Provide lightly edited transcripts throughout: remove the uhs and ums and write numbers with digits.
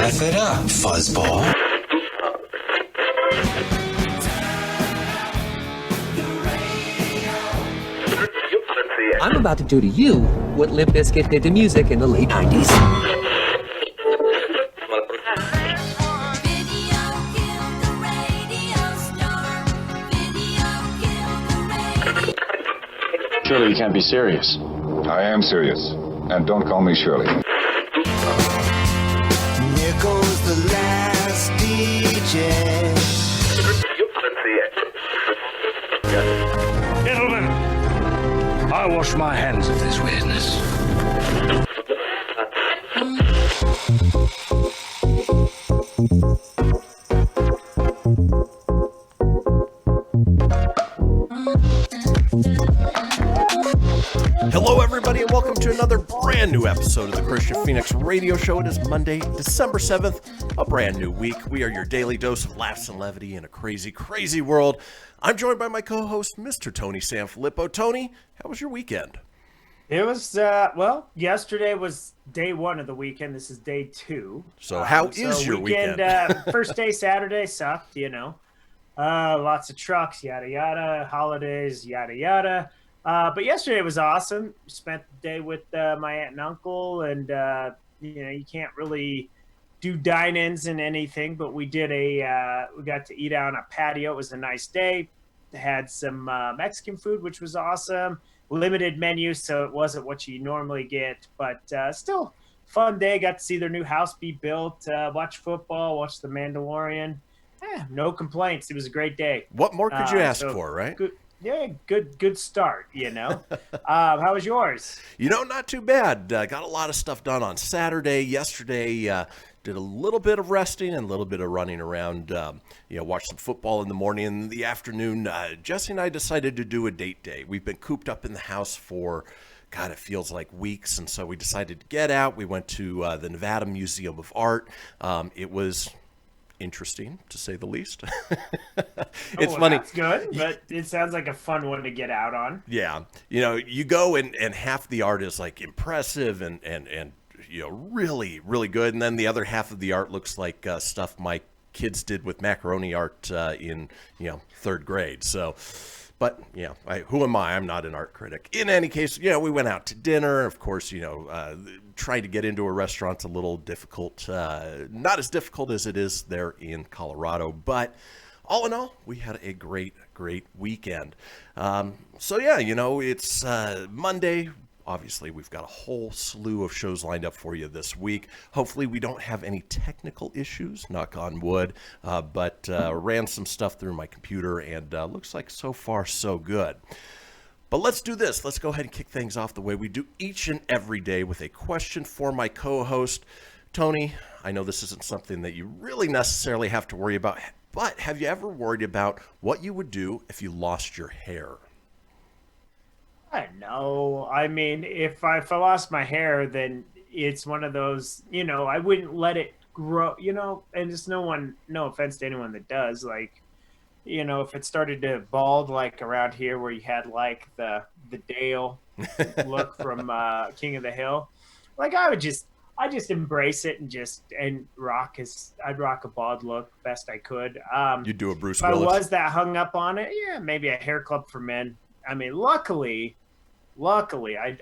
F it up, fuzzball. I'm about to do to you what Limp Bizkit did to music in the late 90s. Surely you can't be serious. I am serious. And don't call me Shirley. Here goes the last DJ. Gentlemen, I wash my hands of this weirdness. Hello, everybody, and welcome to another brand new episode of the Kristian Fenix radio show. It is Monday, December 7th, a brand new week. We are your daily dose of laughs and levity in a crazy, crazy world. I'm joined by my co-host, Mr. Tony Sanfilippo. Tony, how was your weekend? It was, yesterday was day one of the weekend. This is day two. So how is your weekend? First day, Saturday, sucked, you know. Lots of trucks, yada, yada, holidays, yada, yada. But yesterday was awesome. Spent the day with my aunt and uncle, and you can't really do dine-ins and anything, but we did we got to eat out on a patio. It was a nice day. Had some Mexican food, which was awesome. Limited menu, so it wasn't what you normally get, but still fun day. Got to see their new house be built, watch football, watch The Mandalorian. No complaints. It was a great day. What more could you ask for, right? Good start, you know. How was yours? Not too bad. Got a lot of stuff done on Saturday. Yesterday, did a little bit of resting and a little bit of running around. Watched some football in the morning. In the afternoon, Jesse and I decided to do a date day. We've been cooped up in the house for, God, it feels like weeks. And so we decided to get out. We went to the Nevada Museum of Art. It was interesting, to say the least. It's funny. That's good, but it sounds like a fun one to get out on. Yeah. You go and half the art is like impressive and really, really good. And then the other half of the art looks like stuff my kids did with macaroni art in, third grade. So, but, who am I? I'm not an art critic. In any case, we went out to dinner. Of course, trying to get into a restaurant's a little difficult. Not as difficult as it is there in Colorado. But all in all, we had a great, great weekend. It's Monday. Obviously, we've got a whole slew of shows lined up for you this week. Hopefully, we don't have any technical issues, knock on wood, but ran some stuff through my computer, and looks like so far so good. But let's do this. Let's go ahead and kick things off the way we do each and every day with a question for my co-host. Tony, I know this isn't something that you really necessarily have to worry about, but have you ever worried about what you would do if you lost your hair? I know. I mean, if I lost my hair, then it's one of those, I wouldn't let it grow, and just no offense to anyone that does, like, if it started to bald, like around here where you had like the Dale look from King of the Hill, like I just embrace it and I'd rock a bald look best I could. You'd do a Bruce Willis. Willis. I was that hung up on it. Yeah, maybe a hair club for men. I mean, luckily, I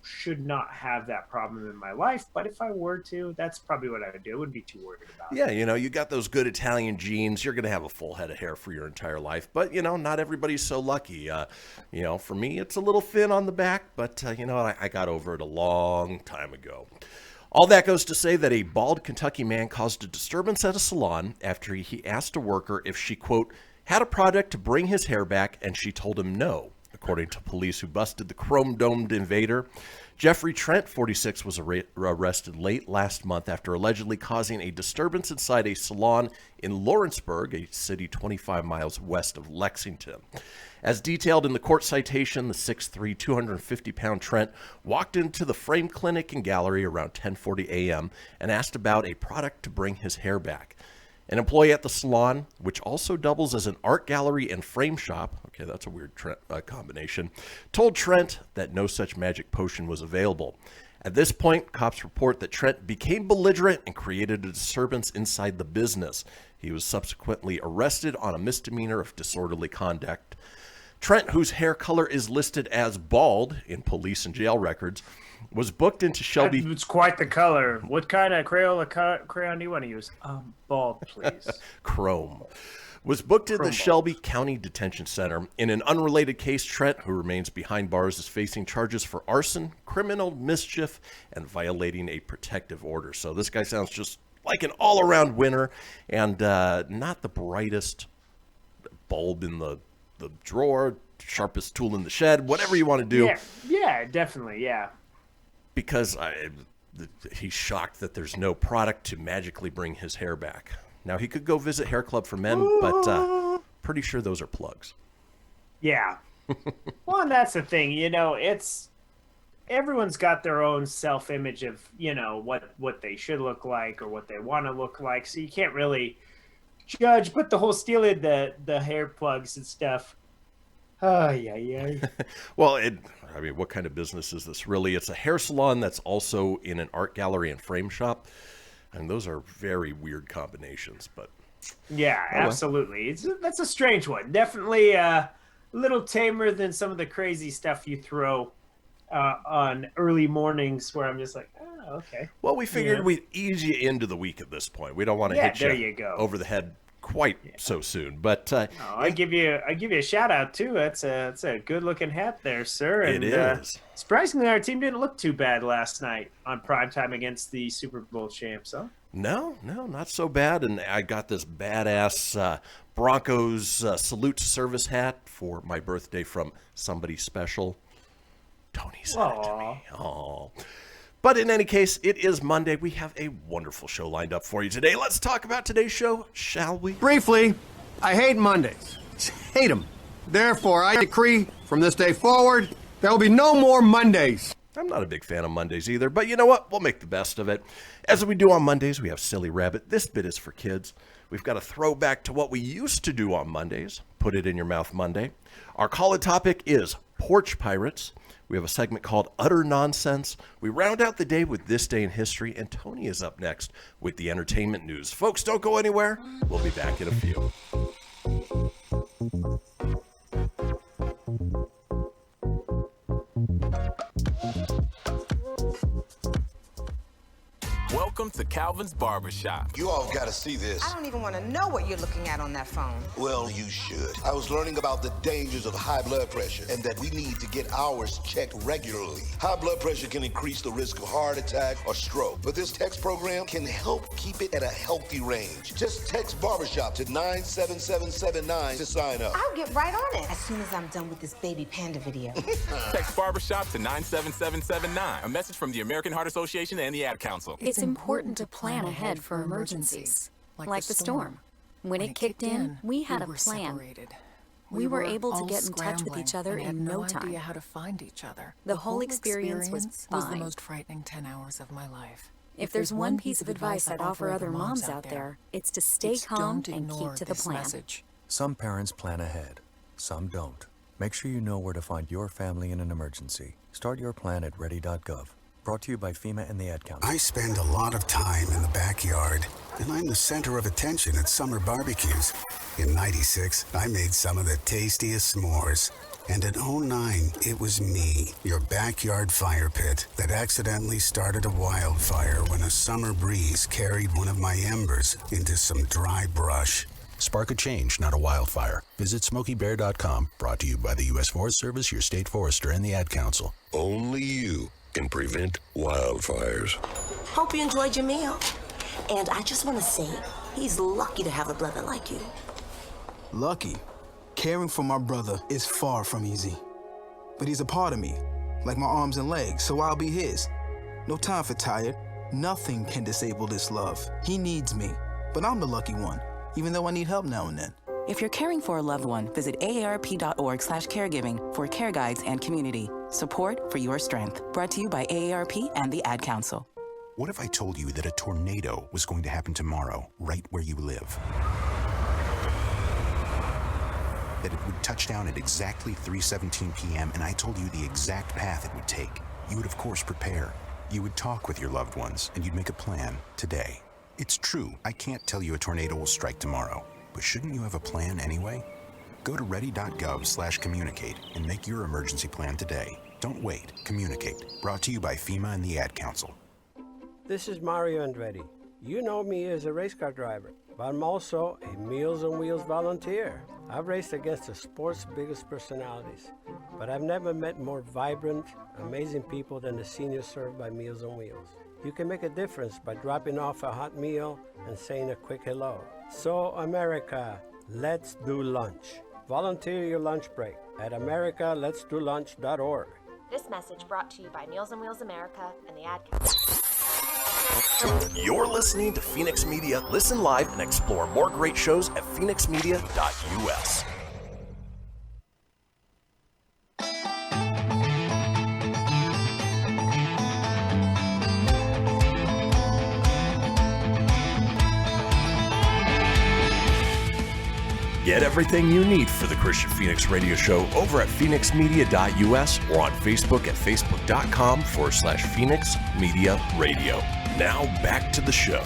should not have that problem in my life. But if I were to, that's probably what I would do. I wouldn't be too worried about it. Yeah, you got those good Italian genes. You're going to have a full head of hair for your entire life. But, not everybody's so lucky. For me, it's a little thin on the back. But, I got over it a long time ago. All that goes to say that a bald Kentucky man caused a disturbance at a salon after he asked a worker if she, quote, had a product to bring his hair back, and she told him no. According to police who busted the chrome-domed invader, Jeffrey Trent, 46, was arrested late last month after allegedly causing a disturbance inside a salon in Lawrenceburg, a city 25 miles west of Lexington. As detailed in the court citation, the 6'3", 250-pound Trent walked into the frame clinic and gallery around 10:40 a.m. and asked about a product to bring his hair back. An employee at the Salon, which also doubles as an art gallery and frame shop, okay, that's a weird combination, told Trent that no such magic potion was available. At this point, cops report that Trent became belligerent and created a disturbance inside the business. He was subsequently arrested on a misdemeanor of disorderly conduct. Trent, whose hair color is listed as bald in police and jail records, was booked into Shelby. It's quite the color. What kind of crayon do you want to use? Bald, please. Chrome. Was booked in the Shelby County Detention Center. In an unrelated case, Trent, who remains behind bars, is facing charges for arson, criminal mischief, and violating a protective order. So this guy sounds just like an all-around winner, and not the brightest bulb in the drawer, sharpest tool in the shed, whatever you want to do. Yeah, definitely, yeah. Because he's shocked that there's no product to magically bring his hair back. Now, he could go visit Hair Club for Men, but pretty sure those are plugs. Yeah. Well, and that's the thing, everyone's got their own self-image of, what they should look like or what they want to look like, so you can't really judge. But the whole stealing the hair plugs and stuff, yeah. Well, what kind of business is this really? It's a hair salon that's also in an art gallery and frame shop. And those are very weird combinations, but... Yeah, absolutely. That's a strange one. Definitely a little tamer than some of the crazy stuff you throw on early mornings where I'm just like, oh, okay. Well, we figured we'd ease you into the week at this point. We don't want to hit you over the head quite so soon, but I give you a shout out too. That's a good looking hat there, sir. And, it is. Surprisingly, our team didn't look too bad last night on primetime against the Super Bowl champs. Huh? No, not so bad. And I got this badass Broncos salute to service hat for my birthday from somebody special. Tony sent it to me. Oh. But in any case, it is Monday. We have a wonderful show lined up for you today. Let's talk about today's show, shall we? Briefly, I hate Mondays. Hate them. Therefore, I decree from this day forward, there will be no more Mondays. I'm not a big fan of Mondays either, but you know what? We'll make the best of it. As we do on Mondays, we have Silly Rabbit. This bit is for kids. We've got a throwback to what we used to do on Mondays, Put It in Your Mouth Monday. Our call-in topic is Porch Pirates. We have a segment called Utter Nonsense. We round out the day with This Day in History, and Tony is up next with the entertainment news. Folks, don't go anywhere. We'll be back in a few. Welcome to Calvin's Barbershop. You all gotta see this. I don't even want to know what you're looking at on that phone. Well, you should. I was learning about the dangers of high blood pressure and that we need to get ours checked regularly. High blood pressure can increase the risk of heart attack or stroke, but this text program can help keep it at a healthy range. Just text Barbershop to 97779 to sign up. I'll get right on it as soon as I'm done with this baby panda video. Text Barbershop to 97779. A message from the American Heart Association and the Ad Council. It's important to plan ahead for emergencies, like the storm. When it kicked in, we had a plan. We were able to get in touch with each other in no time. Idea how to find each other. The whole experience was fine. The most frightening 10 hours of my life. If there's one piece of advice I'd offer other moms out there, it's to stay calm and keep to the plan. Some parents plan ahead, some don't. Make sure you know where to find your family in an emergency. Start your plan at ready.gov. Brought to you by FEMA and the Ad Council. I spend a lot of time in the backyard, and I'm the center of attention at summer barbecues. In '96, I made some of the tastiest s'mores. And in '09, it was me, your backyard fire pit, that accidentally started a wildfire when a summer breeze carried one of my embers into some dry brush. Spark a change, not a wildfire. Visit SmokeyBear.com. Brought to you by the U.S. Forest Service, your state forester, and the Ad Council. Only you can prevent wildfires. Hope you enjoyed your meal. And I just want to say, he's lucky to have a brother like you. Lucky? Caring for my brother is far from easy. But he's a part of me, like my arms and legs, so I'll be his. No time for tired. Nothing can disable this love. He needs me, but I'm the lucky one, even though I need help now and then. If you're caring for a loved one, visit aarp.org/caregiving for care guides and community. Support for your strength. Brought to you by AARP and the Ad Council. What if I told you that a tornado was going to happen tomorrow, right where you live? That it would touch down at exactly 3:17 p.m., and I told you the exact path it would take. You would, of course, prepare. You would talk with your loved ones, and you'd make a plan today. It's true, I can't tell you a tornado will strike tomorrow, but shouldn't you have a plan anyway? Go to ready.gov/communicate and make your emergency plan today. Don't wait. Communicate. Brought to you by FEMA and the Ad Council. This is Mario Andretti. You know me as a race car driver, but I'm also a Meals on Wheels volunteer. I've raced against the sport's biggest personalities, but I've never met more vibrant, amazing people than the seniors served by Meals on Wheels. You can make a difference by dropping off a hot meal and saying a quick hello. So, America, let's do lunch. Volunteer your lunch break at americaletsdolunch.org. This message brought to you by Meals on Wheels America and the Ad Council. You're listening to Fenix Media. Listen live and explore more great shows at fenixmedia.us. Get everything you need for the Kristian Fenix Radio Show over at fenixmedia.us or on Facebook at facebook.com/Fenix Media Radio. Now back to the show.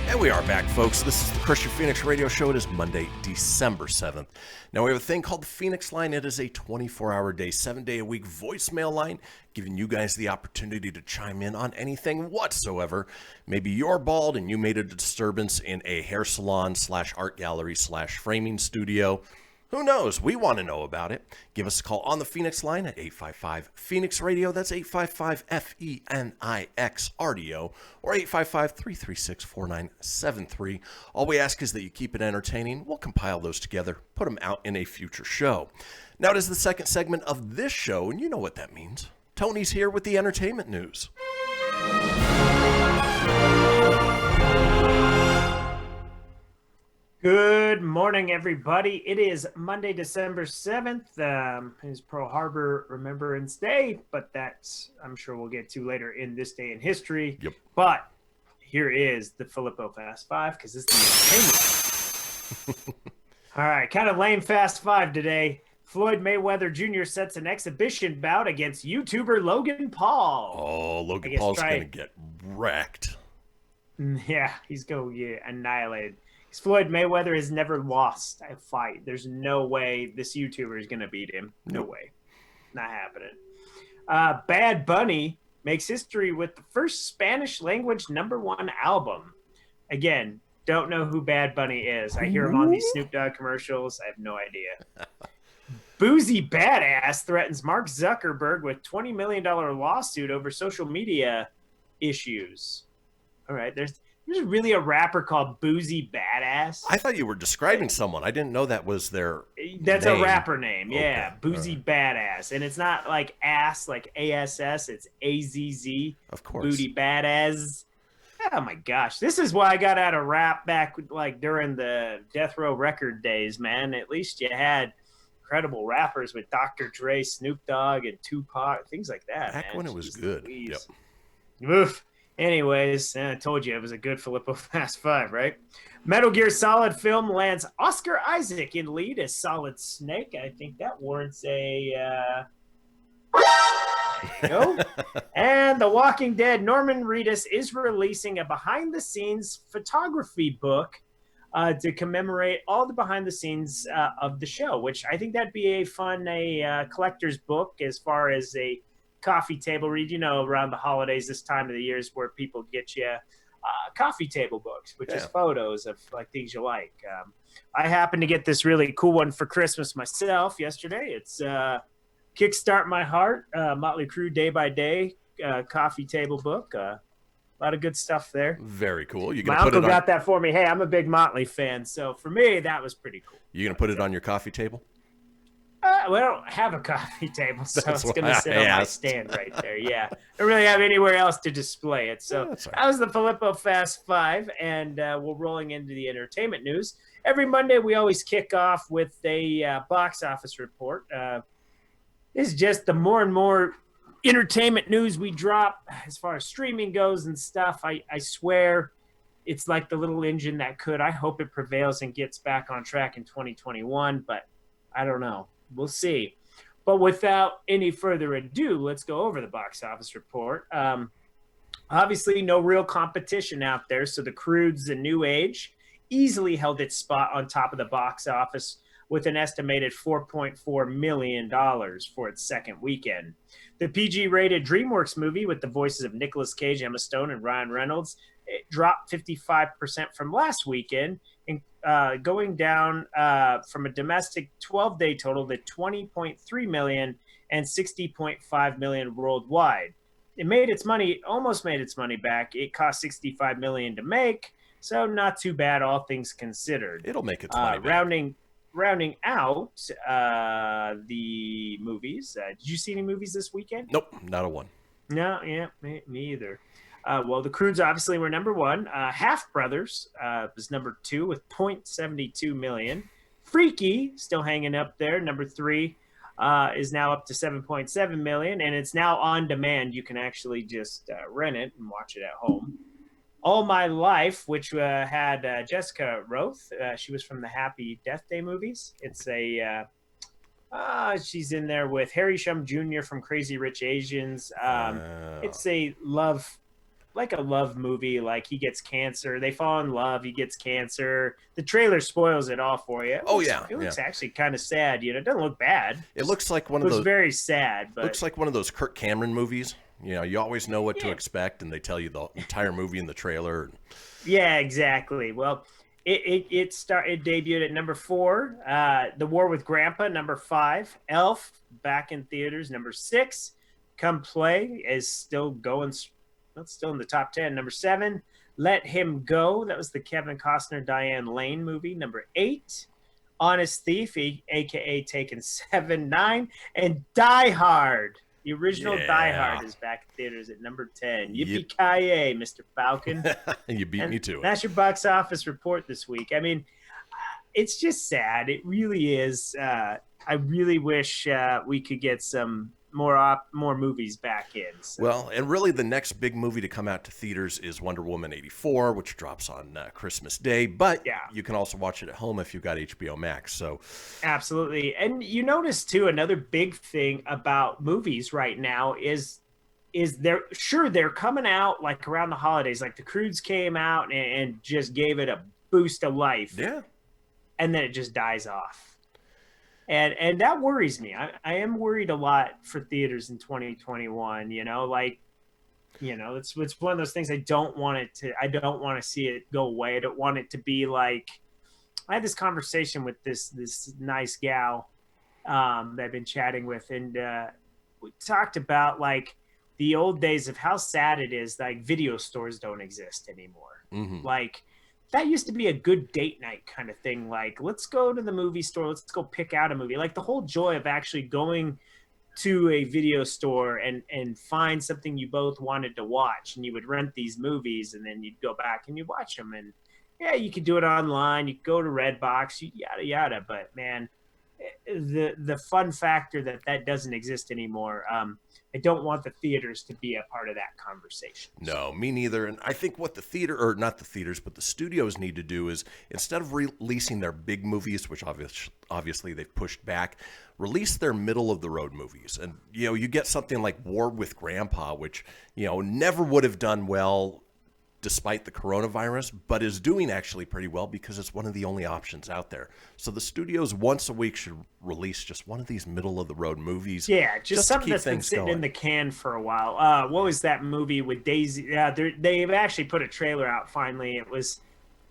And we are back, folks. This is the Kristian Fenix Radio Show. It is Monday, December 7th. Now, we have a thing called the Fenix Line. It is a 24-hour day, 7-day-a-week voicemail line, giving you guys the opportunity to chime in on anything whatsoever. Maybe you're bald and you made a disturbance in a hair salon / art gallery / framing studio. Who knows? We want to know about it. Give us a call on the Fenix Line at 855-FENIX-RADIO. That's 855-FENIX-RDO or 855-336-4973. All we ask is that you keep it entertaining. We'll compile those together, put them out in a future show. Now it is the second segment of this show, and you know what that means. Tony's here with the entertainment news. Good morning, everybody. It is Monday, December 7th. Is Pearl Harbor Remembrance Day, but that's, I'm sure we'll get to later in this day in history. Yep. But here is the Filippo Fast Five, because it's the entertainment. All right, kind of lame Fast Five today. Floyd Mayweather Jr. sets an exhibition bout against YouTuber Logan Paul. Oh, Logan Paul's going to get wrecked. Yeah, he's going to get annihilated. Floyd Mayweather has never lost a fight. There's no way this YouTuber is going to beat him. No way. Not happening. Bad Bunny makes history with the first Spanish language #1 album. Again, don't know who Bad Bunny is. I hear him on these Snoop Dogg commercials. I have no idea. Boozy Badass threatens Mark Zuckerberg with $20 million lawsuit over social media issues. All right, there's really a rapper called Boozy Badass. I thought you were describing someone. I didn't know that was their That's name. a rapper name, yeah. Okay. Boozy Badass. And it's not like ass, like ASS. It's AZZ. Of course. Booty Badass. Oh, my gosh. This is why I got out of rap back like during the Death Row record days, man. At least you had incredible rappers with Dr. Dre, Snoop Dogg, and Tupac, things like that. Back when it was good. Yep. Oof. Anyways, I told you it was a good Filippo Fast Five, right? Metal Gear Solid film lands Oscar Isaac in lead as Solid Snake. I think that warrants a... There you go. And The Walking Dead, Norman Reedus is releasing a behind-the-scenes photography book to commemorate all the behind-the-scenes of the show, which I think that'd be a fun collector's book as far as a coffee table read. You know, around the holidays, this time of the year is where people get you coffee table books, which is photos of like things you like. I happened to get this really cool one for Christmas myself yesterday. It's Kickstart My Heart, Motley Crue Day by Day coffee table book. A lot of good stuff there. Very cool. My uncle got that for me. Hey, I'm a big Motley fan, so for me, that was pretty cool. You going to put it on your coffee table? Well, I don't have a coffee table, so That's it's going to sit why I on my asked. stand right there. Yeah. I don't really have anywhere else to display it. So that was the Filippo Fast Five, and we're rolling into the entertainment news. Every Monday, we always kick off with a box office report. This is just the more and more entertainment news we drop as far as streaming goes and stuff, I swear it's like the little engine that could. I hope it prevails and gets back on track in 2021, but I don't know. We'll see. But without any further ado, let's go over the box office report. Obviously, no real competition out there, so The Croods: The New Age easily held its spot on top of the box office with an estimated $4.4 million for its second weekend. The PG-rated DreamWorks movie with the voices of Nicolas Cage, Emma Stone, and Ryan Reynolds, it dropped 55% from last weekend, and going down from a domestic 12-day total to $20.3 million and $60.5 million worldwide. It made its money, almost made its money back. It cost $65 million to make, so not too bad, all things considered. It'll make its money back. Rounding out the movies. Did you see any movies this weekend? Nope, not a one. No, yeah, me either. Well, The Croods obviously were number one. Half Brothers was number two with $0.72 million. Freaky, still hanging up there, number three, is now up to $7.7 million, and it's now on demand. You can actually just rent it and watch it at home. All My Life, which had Jessica Roth. She was from the Happy Death Day movies. It's she's in there with Harry Shum Jr. from Crazy Rich Asians. It's a love movie. Like, he gets cancer. They fall in love. He gets cancer. The trailer spoils it all for you. It looks actually kind of sad. It doesn't look bad. It looks like one of those. It's very sad. But looks like one of those Kirk Cameron movies. You always know what to expect, and they tell you the entire movie in the trailer. Yeah, exactly. Well, it debuted at number 4. The War with Grandpa, number 5. Elf, back in theaters, number 6. Come Play is still going. That's still in the top 10. Number 7. Let Him Go. That was the Kevin Costner, Diane Lane movie. Number 8. Honest Thief, a.k.a. Taken 7, 9. And Die Hard. The original Die Hard is back in theaters at number 10. Yippee-ki-yay, Mr. Falcon. You beat me to it. That's your box office report this week. I mean, it's just sad. It really is. I really wish we could get some more movies back in. So. Well, and really the next big movie to come out to theaters is Wonder Woman 84, which drops on Christmas Day. But you can also watch it at home if you've got HBO Max. So absolutely. And you notice, too, another big thing about movies right now is they're coming out like around the holidays. Like The Croods came out and just gave it a boost of life. Yeah. And then it just dies off. And that worries me. I am worried a lot for theaters in 2021. It's one of those things I don't want to see it go away. I don't want it to be like, I had this conversation with this nice gal that I've been chatting with, and we talked about like the old days of how sad it is like video stores don't exist anymore. Mm-hmm. Like, that used to be a good date night kind of thing. Like, let's go to the movie store. Let's go pick out a movie. Like, the whole joy of actually going to a video store and find something you both wanted to watch. And you would rent these movies, and then you'd go back and you'd watch them. And, yeah, you could do it online. You could go to Redbox, yada, yada. But, man, the fun factor that doesn't exist anymore. I don't want the theaters to be a part of that conversation. No, me neither. And I think what the studios need to do is, instead of releasing their big movies, which obviously they've pushed back, release their middle of the road movies. And, you get something like War with Grandpa, which, never would have done well despite the coronavirus, but is doing actually pretty well because it's one of the only options out there. So the studios once a week should release just one of these middle of the road movies. Yeah, just something that's been sitting in the can for a while. What was that movie with Daisy? They've actually put a trailer out finally.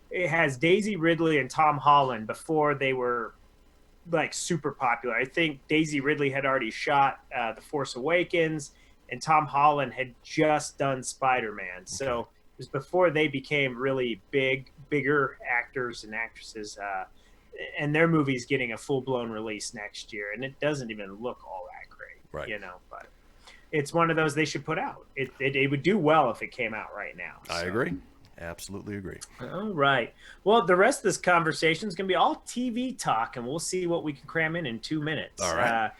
It has Daisy Ridley and Tom Holland before they were like super popular. I think Daisy Ridley had already shot The Force Awakens, and Tom Holland had just done Spider-Man. So it was before they became really bigger actors and actresses, and their movie's getting a full-blown release next year, and it doesn't even look all that great, right? But it's one of those they should put out. It would do well if it came out right now. So. I agree. Absolutely agree. All right. Well, the rest of this conversation is going to be all TV talk, and we'll see what we can cram in 2 minutes. All right.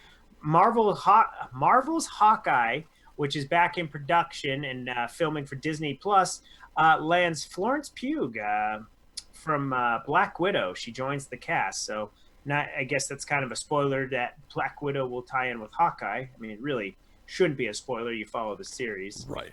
Marvel's Hawkeye which is back in production and filming for Disney Plus, lands Florence Pugh from Black Widow. She joins the cast. So I guess that's kind of a spoiler that Black Widow will tie in with Hawkeye. I mean, it really shouldn't be a spoiler. You follow the series. Right.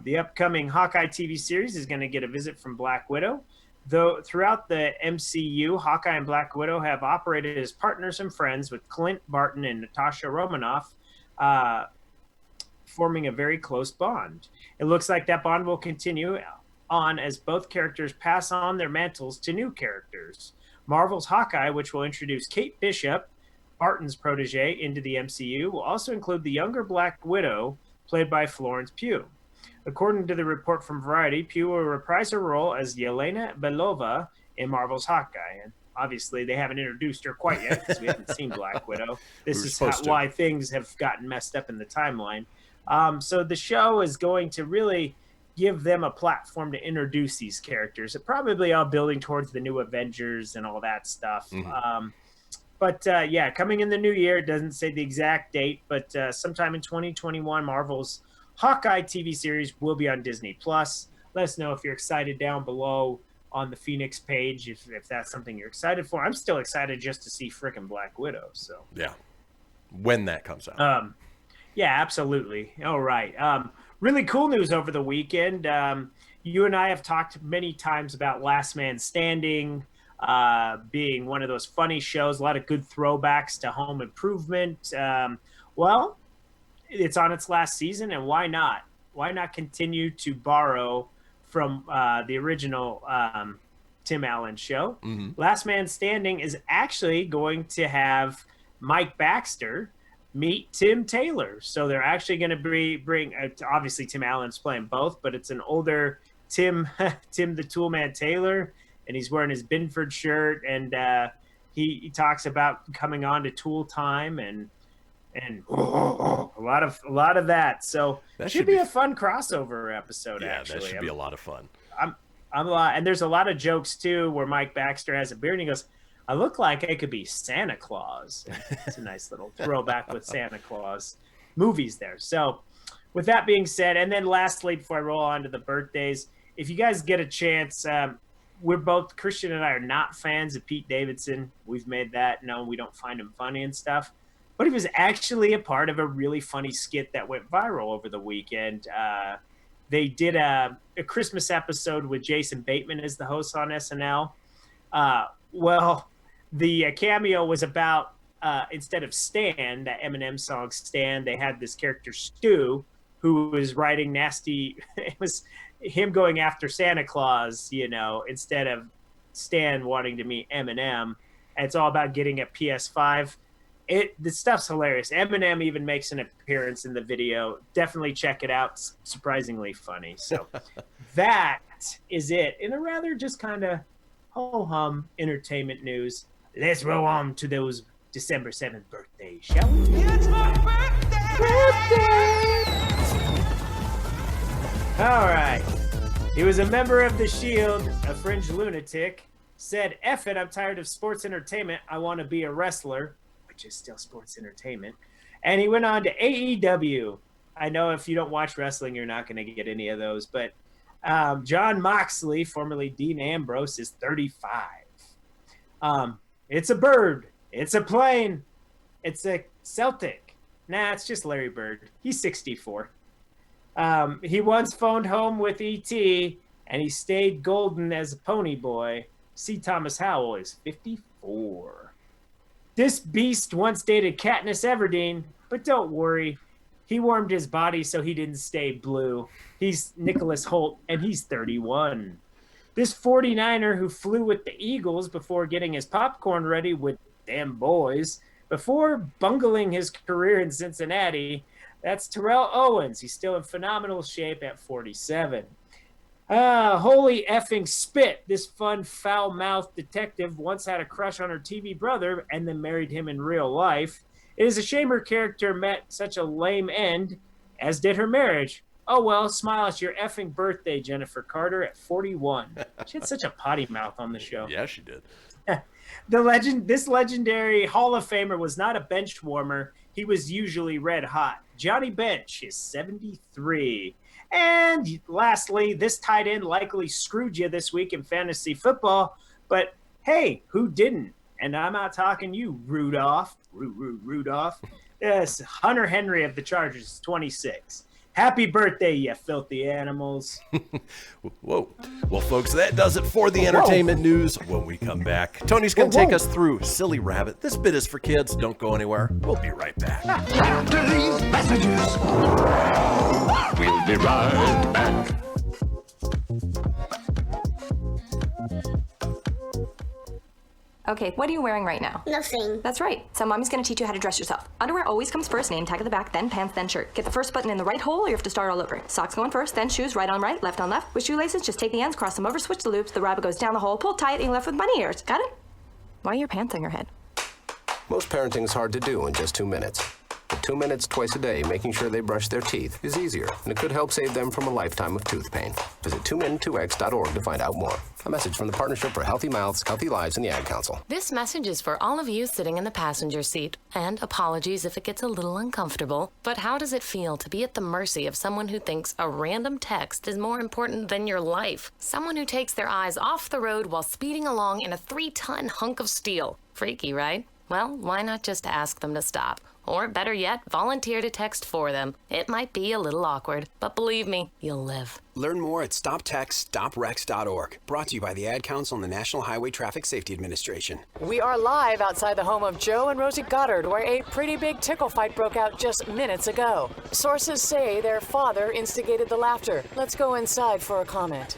The upcoming Hawkeye TV series is going to get a visit from Black Widow. Though throughout the MCU, Hawkeye and Black Widow have operated as partners and friends, with Clint Barton and Natasha Romanoff forming a very close bond. It looks like that bond will continue on as both characters pass on their mantles to new characters. Marvel's Hawkeye, which will introduce Kate Bishop, Barton's protege, into the MCU, will also include the younger Black Widow, played by Florence Pugh. According to the report from Variety, Pugh will reprise her role as Yelena Belova in Marvel's Hawkeye. And obviously, they haven't introduced her quite yet because we haven't seen Black Widow. This is why things have gotten messed up in the timeline. So the show is going to really give them a platform to introduce these characters. It probably all building towards the new Avengers and all that stuff. But coming in the new year, it doesn't say the exact date, but sometime in 2021, Marvel's Hawkeye TV series will be on Disney Plus. Let us know if you're excited down below on the Fenix page, if that's something you're excited for. I'm still excited just to see frickin' Black Widow. So yeah, when that comes out. Yeah, absolutely. All right. Really cool news over the weekend. You and I have talked many times about Last Man Standing being one of those funny shows, a lot of good throwbacks to Home Improvement. Well, it's on its last season, and why not? Why not continue to borrow from the original Tim Allen show? Last Man Standing is actually going to have Mike Baxter meet Tim Taylor. So they're actually going to bring obviously Tim Allen's playing both, but it's an older Tim the Toolman Taylor, and he's wearing his Binford shirt, and he talks about coming on to Tool Time and a lot of that. So that should be a fun crossover episode. Yeah, actually, that should be a lot of fun. I'm a lot, and there's a lot of jokes too where Mike Baxter has a beard and he goes, "I look like I could be Santa Claus." It's a nice little throwback with Santa Claus movies there. So with that being said, and then lastly, before I roll on to the birthdays, if you guys get a chance, Kristian and I are not fans of Pete Davidson. We've made that known. We don't find him funny and stuff. But he was actually a part of a really funny skit that went viral over the weekend. They did a Christmas episode with Jason Bateman as the host on SNL. The cameo was about, instead of Stan, that Eminem song Stan, they had this character Stu, who was writing nasty. It was him going after Santa Claus, instead of Stan wanting to meet Eminem. And it's all about getting a PS5. The stuff's hilarious. Eminem even makes an appearance in the video. Definitely check it out. It's surprisingly funny. So that is it. In a rather just kind of ho-hum entertainment news, let's roll on to those December 7th birthdays, shall we? It's my birthday! All right. He was a member of the Shield, a fringe lunatic, said, "F it, I'm tired of sports entertainment. I want to be a wrestler," which is still sports entertainment. And he went on to AEW. I know if you don't watch wrestling, you're not going to get any of those. But John Moxley, formerly Dean Ambrose, is 35. It's a bird. It's a plane. It's a Celtic. Nah, it's just Larry Bird. He's 64. He once phoned home with E.T., and he stayed golden as a pony boy. C. Thomas Howell is 54. This beast once dated Katniss Everdeen, but don't worry. He warmed his body so he didn't stay blue. He's Nicholas Hoult, and he's 31. This 49er who flew with the Eagles before getting his popcorn ready with them boys, before bungling his career in Cincinnati, that's Terrell Owens. He's still in phenomenal shape at 47. Holy effing spit. This fun, foul-mouthed detective once had a crush on her TV brother and then married him in real life. It is a shame her character met such a lame end, as did her marriage. Oh well, smile at your effing birthday, Jennifer Carter, at 41. She had such a potty mouth on the show. Yeah, she did. This legendary Hall of Famer was not a bench warmer. he was usually red hot. Johnny Bench is 73. And lastly, this tight end likely screwed you this week in fantasy football. But hey, who didn't? And I'm not talking you, Rudolph. Rudolph. Yes, Hunter Henry of the Chargers, 26. Happy birthday, you filthy animals. Whoa. Well, folks, that does it for the entertainment news. When we come back, Tony's going to take us through Silly Rabbit. This bit is for kids. Don't go anywhere. We'll be right back. After these messages, We'll be right back. Okay, what are you wearing right now? Nothing. That's right. So mommy's gonna teach you how to dress yourself. Underwear always comes first, name tag at the back, then pants, then shirt. Get the first button in the right hole or you have to start all over. Socks going first, then shoes, right on right, left on left. With shoelaces, just take the ends, cross them over, switch the loops, the rabbit goes down the hole, pull tight, and you're left with bunny ears. Got it? Why are your pants on your head? Most parenting is hard to do in just 2 minutes. But 2 minutes twice a day making sure they brush their teeth is easier, and it could help save them from a lifetime of tooth pain. Visit 2min2x.org to find out more. A message from the Partnership for Healthy Mouths, Healthy Lives, and the Ad Council. This message is for all of you sitting in the passenger seat. And apologies if it gets a little uncomfortable. But how does it feel to be at the mercy of someone who thinks a random text is more important than your life? Someone who takes their eyes off the road while speeding along in a 3-ton hunk of steel. Freaky, right? Well, why not just ask them to stop? Or better yet, volunteer to text for them. It might be a little awkward, but believe me, you'll live. Learn more at stoptextstoprex.org. Brought to you by the Ad Council and the National Highway Traffic Safety Administration. We are live outside the home of Joe and Rosie Goddard, where a pretty big tickle fight broke out just minutes ago. Sources say their father instigated the laughter. Let's go inside for a comment.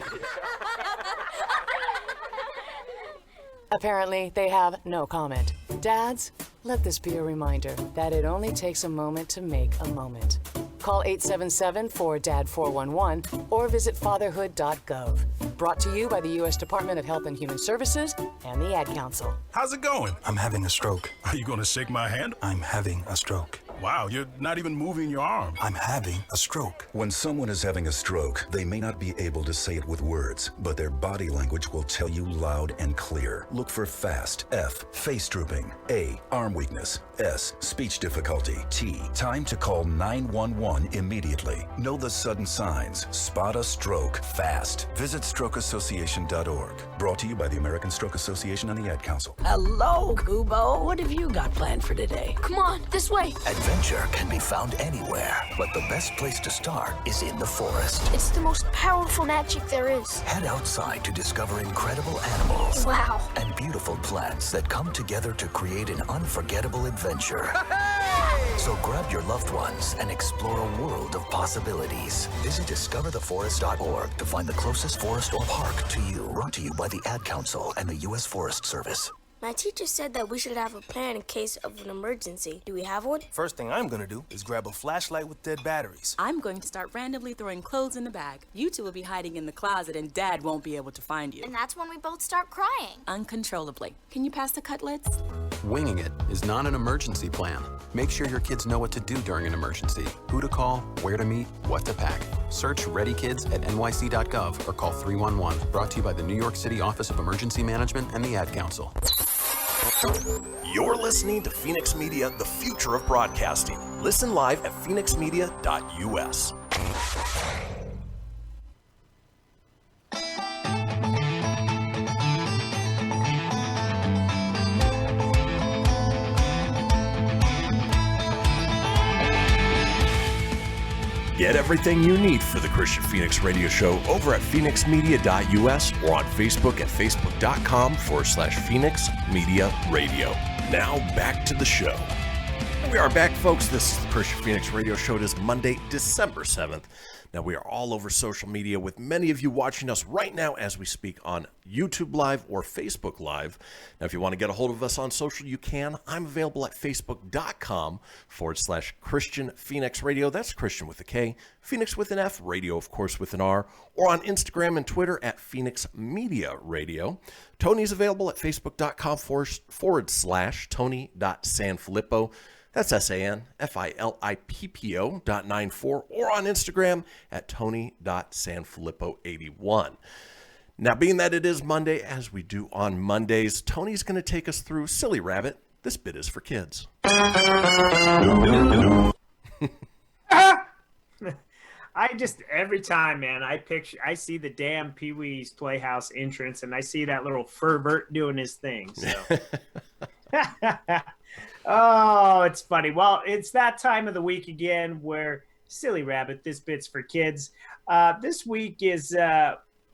Apparently, they have no comment. Dads, let this be a reminder that it only takes a moment to make a moment. Call 877-4DAD-411 or visit fatherhood.gov. Brought to you by the U.S. Department of Health and Human Services and the Ad Council. How's it going? I'm having a stroke. Are you going to shake my hand? I'm having a stroke. Wow, you're not even moving your arm. I'm having a stroke. When someone is having a stroke, they may not be able to say it with words, but their body language will tell you loud and clear. Look for FAST. F, face drooping. A, arm weakness. S, speech difficulty. T, time to call 911 immediately. Know the sudden signs. Spot a stroke fast. Visit strokeassociation.org. Brought to you by the American Stroke Association and the Ad Council. Hello, Kubo. What have you got planned for today? Come on, this way. Adventure can be found anywhere, but the best place to start is in the forest. It's the most powerful magic there is. Head outside to discover incredible animals. Wow. And beautiful plants that come together to create an unforgettable adventure. So grab your loved ones and explore a world of possibilities. Visit discovertheforest.org to find the closest forest or park to you. Brought to you by the Ad Council and the U.S. Forest Service. My teacher said that we should have a plan in case of an emergency. Do we have one? First thing I'm gonna do is grab a flashlight with dead batteries. I'm going to start randomly throwing clothes in the bag. You two will be hiding in the closet and Dad won't be able to find you. And that's when we both start crying. Uncontrollably. Can you pass the cutlets? Winging it is not an emergency plan. Make sure your kids know what to do during an emergency. Who to call, where to meet, what to pack. Search Ready Kids at nyc.gov or call 311. Brought to you by the New York City Office of Emergency Management and the Ad Council. You're listening to Fenix Media, the future of broadcasting. Listen live at phoenixmedia.us. Get everything you need for the Kristian Fenix radio show over at phoenixmedia.us or on Facebook at facebook.com/Fenix Media Radio. Now back to the show. We are back, folks. This is the Kristian Fenix radio show. It is Monday, December 7th. Now, we are all over social media with many of you watching us right now as we speak on YouTube Live or Facebook Live. Now, if you want to get a hold of us on social, you can. I'm available at facebook.com/Kristian Fenix Radio. That's Kristian with a K, Fenix with an F, radio, of course, with an R, or on Instagram and Twitter at Fenix Media Radio. Tony's available at facebook.com/Tony.Sanfilippo. That's SANFILIPPO.94 or on Instagram at Tony.Sanfilippo81. Now, being that it is Monday, as we do on Mondays, Tony's going to take us through Silly Rabbit. this bit is for kids. Every time, man, I see the damn Pee-wee's Playhouse entrance, and I see that little pervert doing his thing. So. Oh, it's funny. Well, it's that time of the week again where, silly rabbit, this bit's for kids. This week is,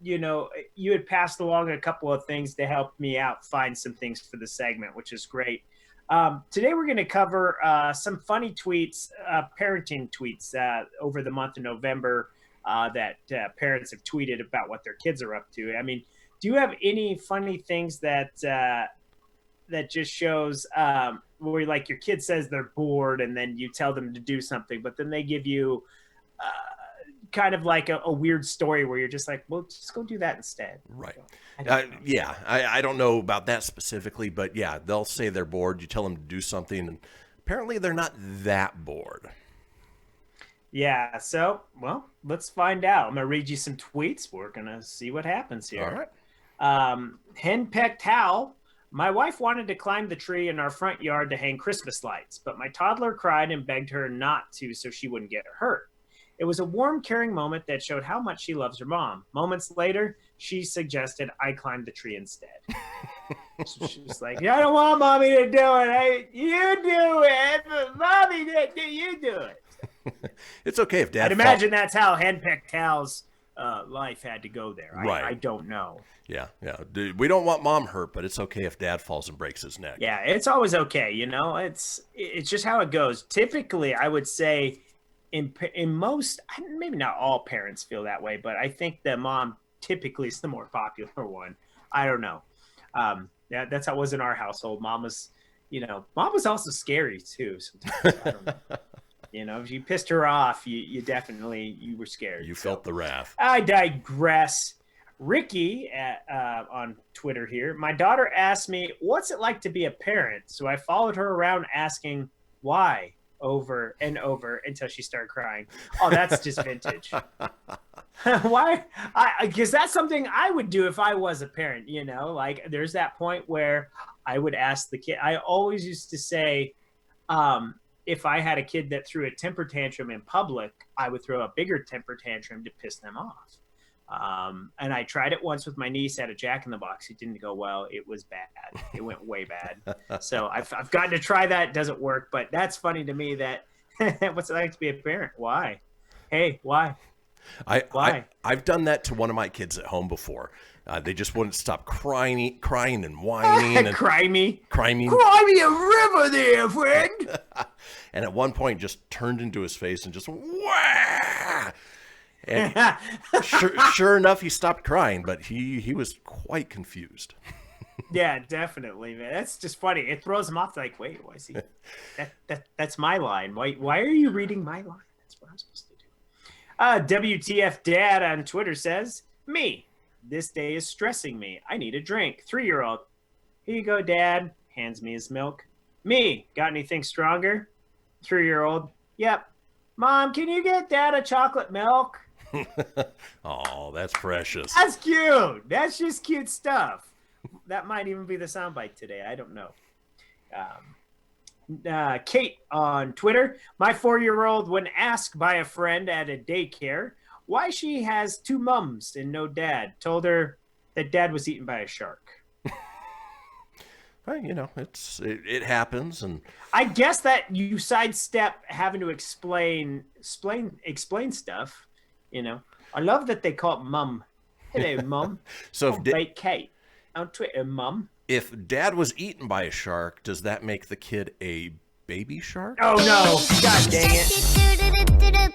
you had passed along a couple of things to help me out find some things for the segment, which is great. Today we're going to cover some funny tweets, parenting tweets over the month of November that parents have tweeted about what their kids are up to. I mean, do you have any funny things that just shows where like your kid says they're bored and then you tell them to do something, but then they give you kind of like a weird story where you're just like, well, just go do that instead. Right. Yeah. I don't know about that specifically, but yeah, they'll say they're bored. You tell them to do something, and apparently they're not that bored. Yeah. So, well, let's find out. I'm going to read you some tweets. We're going to see what happens here. All right. Henpecked Hal. My wife wanted to climb the tree in our front yard to hang Christmas lights, but my toddler cried and begged her not to so she wouldn't get hurt. It was a warm, caring moment that showed how much she loves her mom. Moments later, she suggested I climb the tree instead. So she was like, I don't want mommy to do it. You do it. Mommy, you do it. It's okay if dad... I'd imagine that's how Henpecked Hal's life had to to there. Right. I don't know. Yeah. We don't want mom hurt, but it's okay if dad falls and breaks his neck. Yeah, it's always okay. It's just how it goes. Typically, I would say in most, maybe not all parents feel that way, but I think the mom typically is the more popular one. I don't know. Yeah, that's how it was in our household. Mom was also scary too. Sometimes I don't know. If you pissed her off, you were scared. You felt the wrath. I digress. Ricky on Twitter here. My daughter asked me, what's it like to be a parent? So I followed her around asking why over and over until she started crying. Oh, that's just vintage. Why? Because that's something I would do if I was a parent, like there's that point where I would ask the kid. I always used to say, if I had a kid that threw a temper tantrum in public, I would throw a bigger temper tantrum to piss them off. And I tried it once with my niece at a Jack in the Box. It didn't go well. It was bad. It went way bad. So I've gotten to try that. It doesn't work, but that's funny to me that what's it like to be a parent? Why? Hey, why? I've done that to one of my kids at home before. They just wouldn't stop crying and whining. Cry me a river there, friend. And at one point just turned into his face and just wah! And sure enough, he stopped crying, but he was quite confused. Yeah, definitely, man. That's just funny. It throws him off. Like, wait, why is he? That's my line. Why are you reading my line? That's what I'm supposed to do. WTF Dad on Twitter says, me. This day is stressing me. I need a drink. 3-year-old. Here you go, Dad. Hands me his milk. Me. Got anything stronger? 3-year-old. Yep. Mom, can you get Dad a chocolate milk? Oh, that's precious. That's cute. That's just cute stuff. That might even be the soundbite today. I don't know. Kate on Twitter. My 4-year-old, when asked by a friend at a daycare why she has 2 mums and no dad, told her that dad was eaten by a shark. Well, it happens, and I guess that you sidestep having to explain stuff. I love that they call it mum. Hello, mum. So if Kate on Twitter, mum. If dad was eaten by a shark, does that make the kid a baby shark? Oh no! God dang it!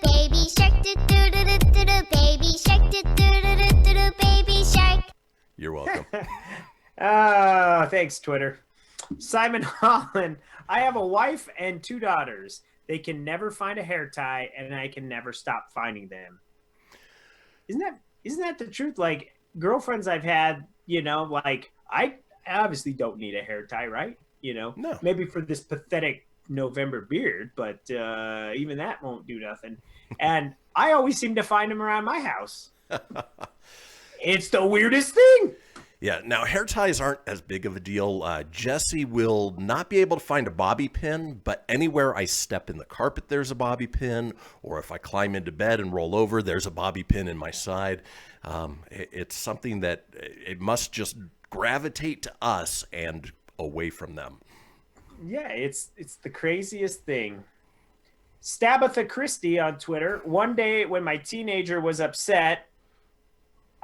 Baby shark, baby shark, baby shark. You're welcome. Thanks, Twitter. Simon Holland. I have a wife and 2 daughters. They can never find a hair tie, and I can never stop finding them. Isn't that the truth? Like girlfriends I've had, like I obviously don't need a hair tie, right? No. Maybe for this pathetic November beard, but even that won't do nothing. And I always seem to find them around my house. It's the weirdest thing. Yeah, now hair ties aren't as big of a deal. Jesse will not be able to find a bobby pin, but anywhere I step in the carpet, there's a bobby pin, or if I climb into bed and roll over, there's a bobby pin in my side. It's something that it must just gravitate to us and away from them. Yeah, it's the craziest thing. Stabatha Christie on Twitter. One day when my teenager was upset,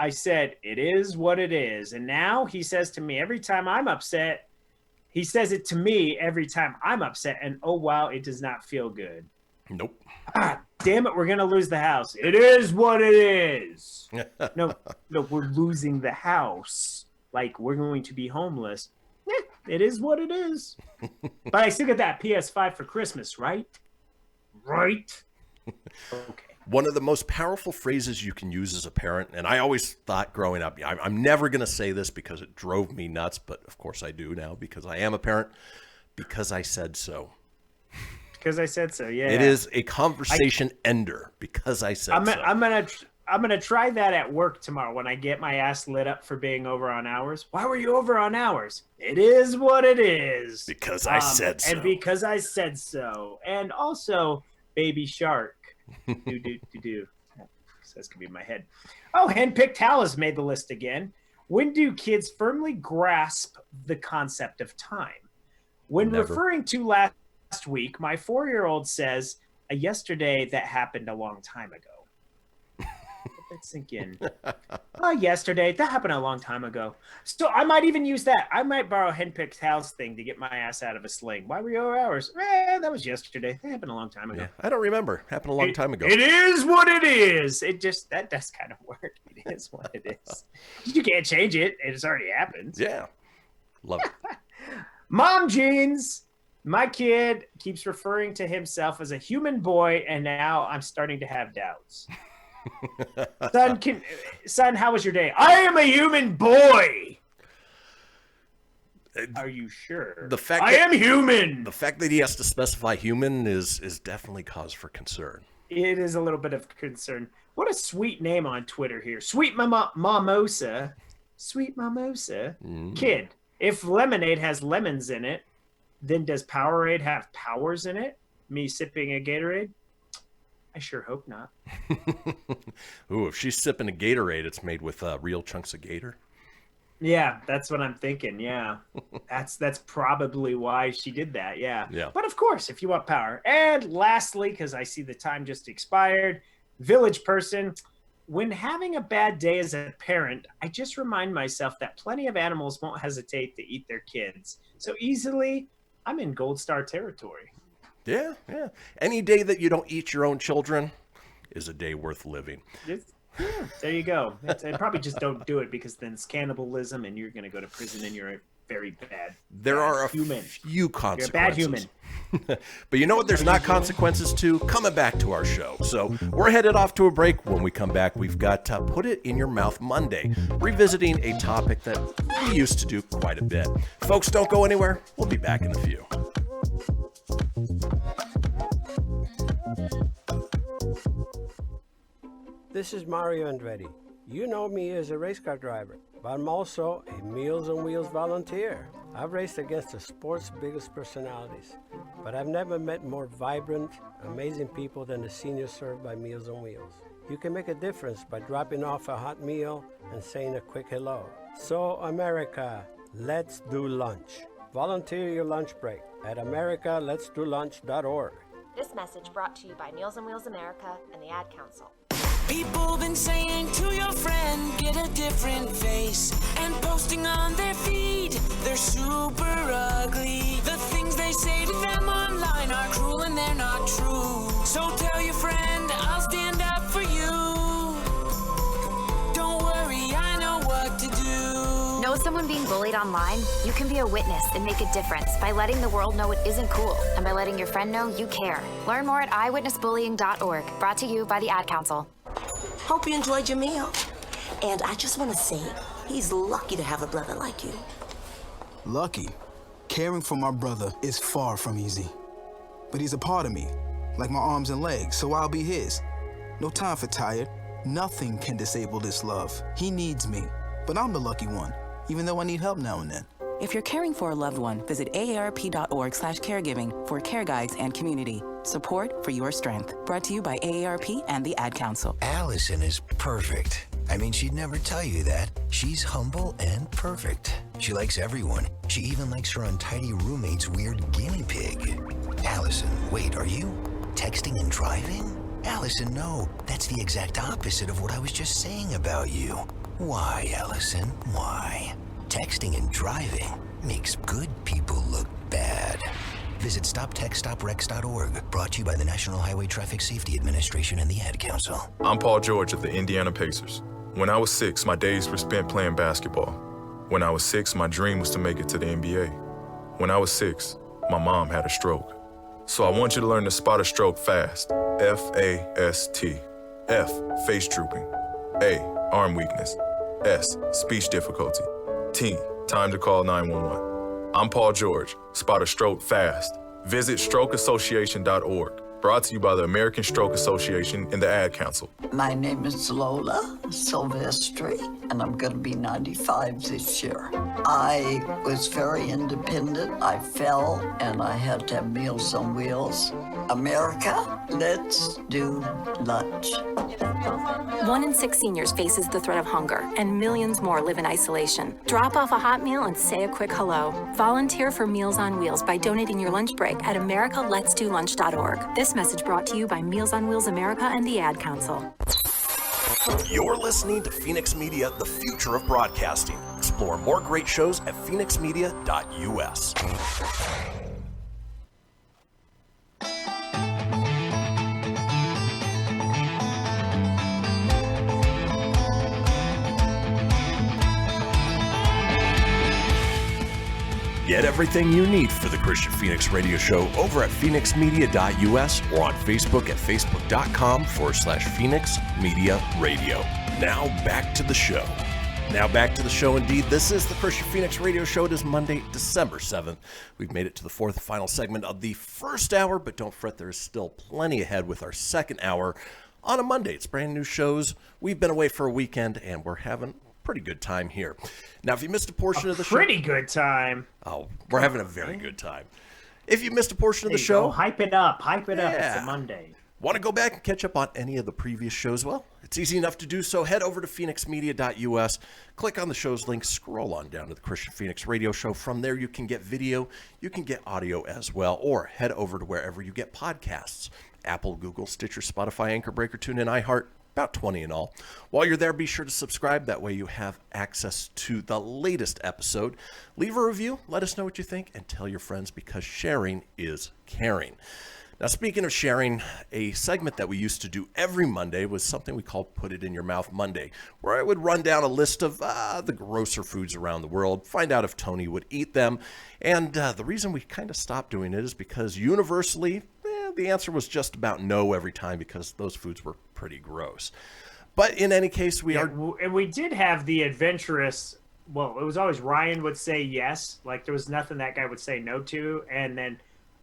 I said, "It is what it is." And now he says to me every time I'm upset, he says it to me every time I'm upset. And oh, wow, it does not feel good. Nope. Ah, damn it, we're going to lose the house. It is what it is. No, we're losing the house. Like, we're going to be homeless. It is what it is. But I still get that PS5 for Christmas, right? Right? Okay. One of the most powerful phrases you can use as a parent, and I always thought growing up, I'm never going to say this because it drove me nuts, but of course I do now because I am a parent, because I said so. Because I said so, yeah. It is a conversation ender, because I said so. I'm gonna try that at work tomorrow when I get my ass lit up for being over on hours. Why were you over on hours? It is what it is. Because I said so. And because I said so. And also, Baby Shark. do. That's gonna be in my head. Oh, Handpicked Hal has made the list again. When do kids firmly grasp the concept of time? When Never. referring to last week, my 4-year-old says, "A yesterday that happened a long time ago." Let's sink in. Yesterday that happened a long time ago. So I might even use that. I might borrow Henpicked Hal's thing to get my ass out of a sling. Why were you over hours? That was yesterday. That happened a long time ago. Yeah, I don't remember. Happened a long time ago. It is what it is. It just, that does kind of work. It is what it is. You can't change it. It has already happened. Yeah. Love it. Mom jeans. My kid keeps referring to himself as a human boy, and now I'm starting to have doubts. Son, how was your day? I am a human boy. Are you sure? I am human. The fact that he has to specify human is definitely cause for concern. It is a little bit of concern. What a sweet name on Twitter here. Sweet Mimosa. Sweet Mimosa. Kid, if lemonade has lemons in it, then does Powerade have powers in it? Me sipping a Gatorade? I sure hope not. Ooh, if she's sipping a Gatorade, it's made with real chunks of gator. Yeah, that's what I'm thinking. Yeah, that's probably why she did that. Yeah. But of course, if you want power. And lastly, because I see the time just expired, Village Person. When having a bad day as a parent, I just remind myself that plenty of animals won't hesitate to eat their kids. So easily, I'm in Gold Star territory. Yeah. Any day that you don't eat your own children is a day worth living. There you go. And probably just don't do it because then it's cannibalism and you're going to go to prison and you're a very bad There are a human. few consequences. You're a bad human. But you know what there's not consequences to? Coming back to our show. So we're headed off to a break. When we come back, we've got Put It in Your Mouth Monday, revisiting a topic that we used to do quite a bit. Folks, don't go anywhere. We'll be back in a few. This is Mario Andretti. You know me as a race car driver, but I'm also a Meals on Wheels volunteer. I've raced against the sport's biggest personalities, but I've never met more vibrant, amazing people than the seniors served by Meals on Wheels. You can make a difference by dropping off a hot meal and saying a quick hello. So, America, let's do lunch. Volunteer your lunch break at americaletsdolunch.org. This message brought to you by Meals on Wheels America and the Ad Council. People been saying to your friend, get a different face, and posting on their feed, they're super ugly. The things they say to them online are cruel and they're not true. So tell your friend, I'll stand up for you. Don't worry, I know what to do. Know someone being bullied online? You can be a witness and make a difference by letting the world know it isn't cool and by letting your friend know you care. Learn more at eyewitnessbullying.org. Brought to you by the Ad Council. Hope you enjoyed your meal. And I just want to say, he's lucky to have a brother like you. Lucky? Caring for my brother is far from easy. But he's a part of me, like my arms and legs, so I'll be his. No time for tired. Nothing can disable this love. He needs me, but I'm the lucky one. even though I need help now and then. If you're caring for a loved one, visit aarp.org/caregiving for care guides and community. Support for your strength. Brought to you by AARP and the Ad Council. Allison is perfect. I mean, she'd never tell you that. She's humble and perfect. She likes everyone. She even likes her untidy roommate's weird guinea pig. Allison, wait, are you texting and driving? Allison, no. That's the exact opposite of what I was just saying about you. Why, Allison? Why? Texting and driving makes good people look bad. Visit StopTextStopWrecks.org. Brought to you by the National Highway Traffic Safety Administration and the Ad Council. I'm Paul George of the Indiana Pacers. When I was 6, my days were spent playing basketball. When I was 6, my dream was to make it to the NBA. When I was 6, my mom had a stroke. So I want you to learn to spot a stroke fast. F-A-S-T. F, face drooping. A, arm weakness. S, speech difficulty. T, time to call 911. I'm Paul George. Spot a stroke fast. Visit strokeassociation.org. Brought to you by the American Stroke Association and the Ad Council. My name is Lola Silvestri, and I'm going to be 95 this year. I was very independent. I fell, and I had to have Meals on Wheels. America, let's do lunch. 1 in 6 seniors faces the threat of hunger, and millions more live in isolation. Drop off a hot meal and say a quick hello. Volunteer for Meals on Wheels by donating your lunch break at americaletsdolunch.org. This message brought to you by Meals on Wheels America and the Ad Council. You're listening to Fenix Media, the future of broadcasting. Explore more great shows at phoenixmedia.us. Get everything you need for the Kristian Fenix radio show over at phoenixmedia.us or on Facebook at facebook.com/Fenix Media Radio. Now back to the show. Indeed. This is the Kristian Fenix radio show. It is Monday, December 7th. We've made it to the fourth and final segment of the first hour, but don't fret, there is still plenty ahead with our second hour on a Monday. It's brand new shows. We've been away for a weekend, and we're having pretty good time here. Now, if you missed a portion of the show... Pretty good time. Oh, we're having a very good time. If you missed a portion of the show... Hype it up. It's a Monday. Want to go back and catch up on any of the previous shows? Well, it's easy enough to do so. Head over to phoenixmedia.us, click on the show's link, scroll on down to the Kristian Fenix radio show. From there, you can get video, you can get audio as well, or head over to wherever you get podcasts. Apple, Google, Stitcher, Spotify, Anchor Breaker, TuneIn, iHeart, about 20 in all. While you're there, be sure to subscribe. That way you have access to the latest episode. Leave a review, let us know what you think, and tell your friends, because sharing is caring. Now, speaking of sharing, a segment that we used to do every Monday was something we called Put It in Your Mouth Monday, where I would run down a list of the grosser foods around the world, find out if Tony would eat them. And the reason we kind of stopped doing it is because universally, the answer was just about no every time, because those foods were pretty gross. But in any case, and we did have the adventurous, well, it was always Ryan would say yes. Like, there was nothing that guy would say no to. And then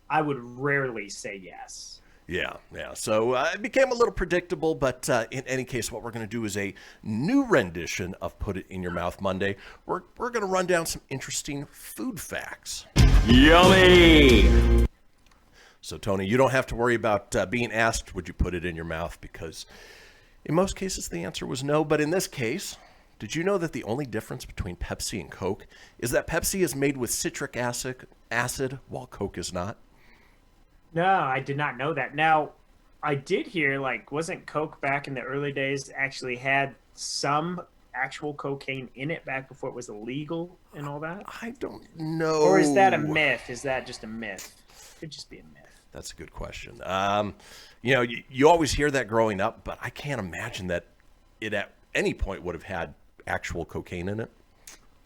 I would rarely say yes. Yeah. So it became a little predictable, but in any case, what we're going to do is a new rendition of Put It in Your Mouth Monday. We're going to run down some interesting food facts. Yummy! So, Tony, you don't have to worry about being asked, would you put it in your mouth? Because in most cases, the answer was no. But in this case, did you know that the only difference between Pepsi and Coke is that Pepsi is made with citric acid while Coke is not? No, I did not know that. Now, I did hear, like, wasn't Coke back in the early days actually had some actual cocaine in it back before it was illegal and all that? I don't know. Or is that a myth? Is that just a myth? It could just be a myth. That's a good question. You always hear that growing up, but I can't imagine that it at any point would have had actual cocaine in it.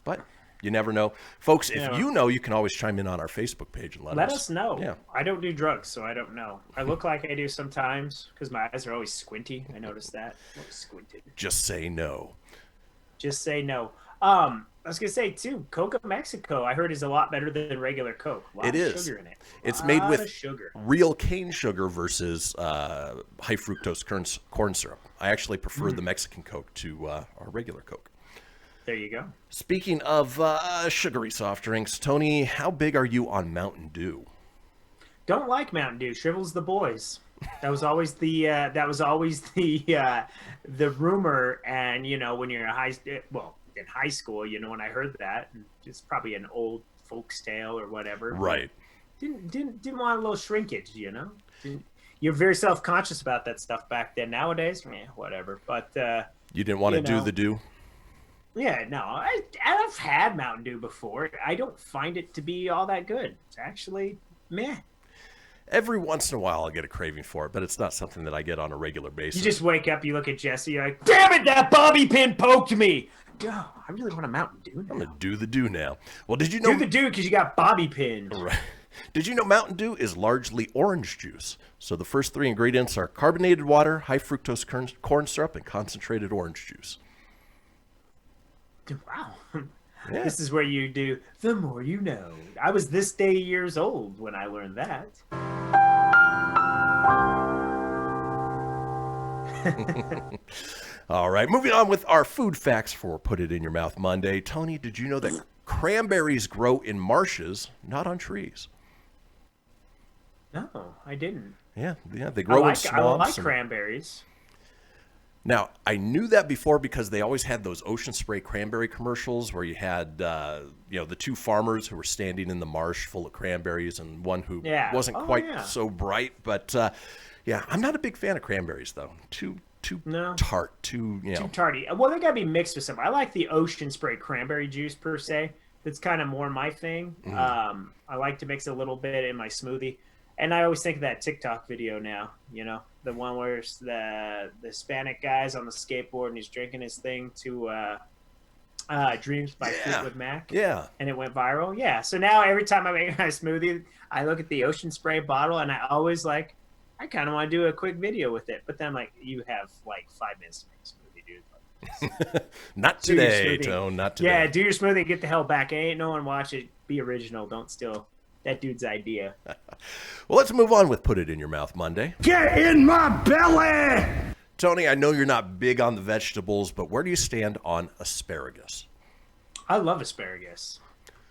But you never know. Folks, if you know, you can always chime in on our Facebook page and let us know. Yeah. I don't do drugs, so I don't know. I look like I do sometimes because my eyes are always squinty. I noticed that. Always squinted. Just say no. Just say no. I was going to say, too, Coca Mexico, I heard, is a lot better than regular Coke. A lot of sugar in it. It's made with real cane sugar versus high fructose corn syrup. I actually prefer the Mexican Coke to our regular Coke. There you go. Speaking of sugary soft drinks, Tony, how big are you on Mountain Dew? Don't like Mountain Dew. Shrivels the boys. That was always the rumor. And when you're in high school, when I heard that, it's probably an old folks tale or whatever. Right. Didn't want a little shrinkage. You're very self-conscious about that stuff back then. Nowadays, whatever. But you didn't want to do the Dew? Yeah, no. I've had Mountain Dew before. I don't find it to be all that good. It's actually meh. Every once in a while, I'll get a craving for it, but it's not something that I get on a regular basis. You just wake up, you look at Jesse, you're like, damn it, that bobby pin poked me. Oh, I really want a Mountain Dew now. I'm going to do the Dew now. Well, did you know... Do the Dew because you got bobby pinned. Right. Did you know Mountain Dew is largely orange juice? So the first 3 ingredients are carbonated water, high fructose corn syrup, and concentrated orange juice. Wow. Yeah. This is where you do the more you know. I was this day years old when I learned that. All right, moving on with our food facts for Put It In Your Mouth Monday. Tony, did you know that cranberries grow in marshes, not on trees? No, I didn't. Yeah, they grow in swamps. I like cranberries. Now, I knew that before because they always had those Ocean Spray cranberry commercials where you had, the 2 farmers who were standing in the marsh full of cranberries and one who wasn't quite so bright. But, I'm not a big fan of cranberries, though. Too tart, too tarty. Well, they got to be mixed with something. I like the Ocean Spray cranberry juice, per se. That's kind of more my thing. I like to mix a little bit in my smoothie. And I always think of that TikTok video now, the one where it's the Hispanic guy's on the skateboard and he's drinking his thing to Dreams by Fleetwood Mac. Yeah. And it went viral. Yeah. So now every time I make my smoothie, I look at the Ocean Spray bottle and I always I kind of want to do a quick video with it. But then I'm like, you have 5 minutes to make a smoothie, dude. Not today, Tone. Not today. Yeah, do your smoothie and get the hell back. Ain't no one watch it. Be original. Don't steal that dude's idea. Well, let's move on with Put It In Your Mouth Monday. Get in my belly! Tony, I know you're not big on the vegetables, but where do you stand on asparagus? I love asparagus.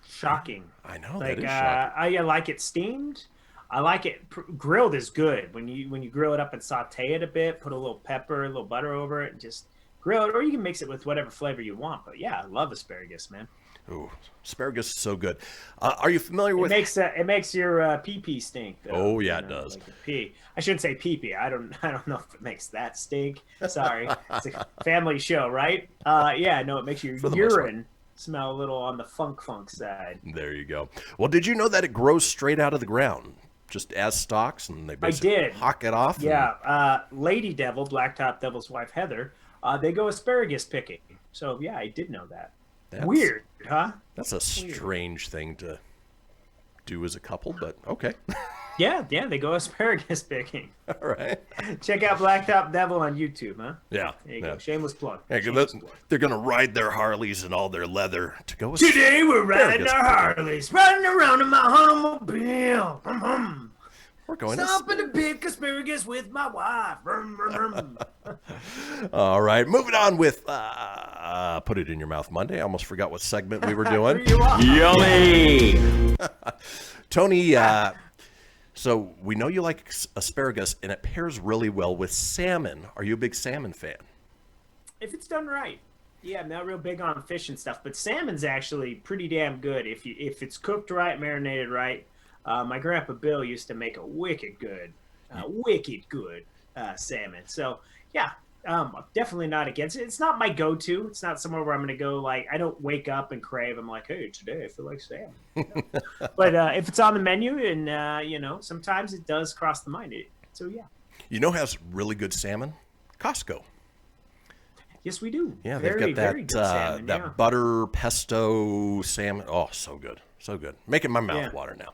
Shocking. I know, that is shocking. I like it steamed. I like it grilled is good. When you grill it up and saute it a bit, put a little pepper, a little butter over it, and just grill it. Or you can mix it with whatever flavor you want. But yeah, I love asparagus, man. Ooh, asparagus is so good. Are you familiar with? It makes your pee stink. Though, oh yeah, it does. Like pee. I shouldn't say pee. I don't know if it makes that stink. Sorry, it's a family show, right? It makes your urine smell a little on the funk side. There you go. Well, did you know that it grows straight out of the ground, just as stalks, and they basically hawk it off? Yeah, Lady Devil, Blacktop Devil's wife Heather, they go asparagus picking. So yeah, I did know that. Weird, huh? That's a strange thing to do as a couple, but okay. Yeah, they go asparagus picking. All right. Check out Blacktop Devil on YouTube, huh? Yeah. There you go. Shameless plug. Yeah, they're going to ride their Harleys and all their leather to go. Today we're riding our Harleys, riding around in my automobile. We're going stopping to pick asparagus with my wife. All right, moving on with Put It In Your Mouth Monday. I almost forgot what segment we were doing. Yummy! Tony, so we know you like asparagus, and it pairs really well with salmon. Are you a big salmon fan? If it's done right. Yeah, I'm not real big on fish and stuff, but salmon's actually pretty damn good if it's cooked right, marinated right. My grandpa Bill used to make a wicked good salmon. So yeah, I'm definitely not against it. It's not my go-to. It's not somewhere where I'm going to go I don't wake up and crave. I'm like, hey, today I feel like salmon. But if it's on the menu and sometimes it does cross the mind. So yeah. You know, has really good salmon? Costco. Yes, we do. Yeah, they've got that butter pesto salmon. Oh, so good. So good. Making my mouth water now.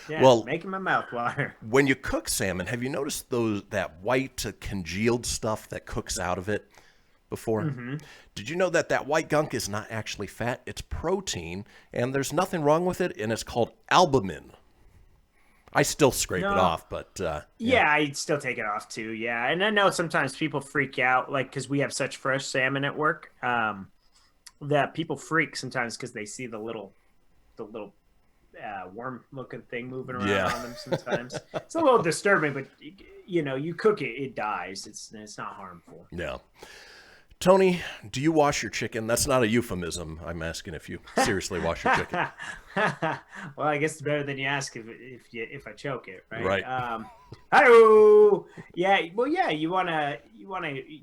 Yeah, well, making my mouth water. When you cook salmon, have you noticed that white congealed stuff that cooks out of it before? Mm-hmm. Did you know that white gunk is not actually fat? It's protein, and there's nothing wrong with it, and it's called albumin. I still scrape it off, but... yeah, I'd still take it off, too, yeah. And I know sometimes people freak out, because we have such fresh salmon at work. that people freak sometimes because they see the little worm-looking thing moving around on them. Sometimes it's a little disturbing, but you cook it, it dies. It's not harmful. Yeah. Tony, do you wash your chicken? That's not a euphemism. I'm asking if you seriously wash your chicken. Well, I guess it's better than you ask if I choke it, right? Right. Hi-oh! Yeah. Well, yeah. You wanna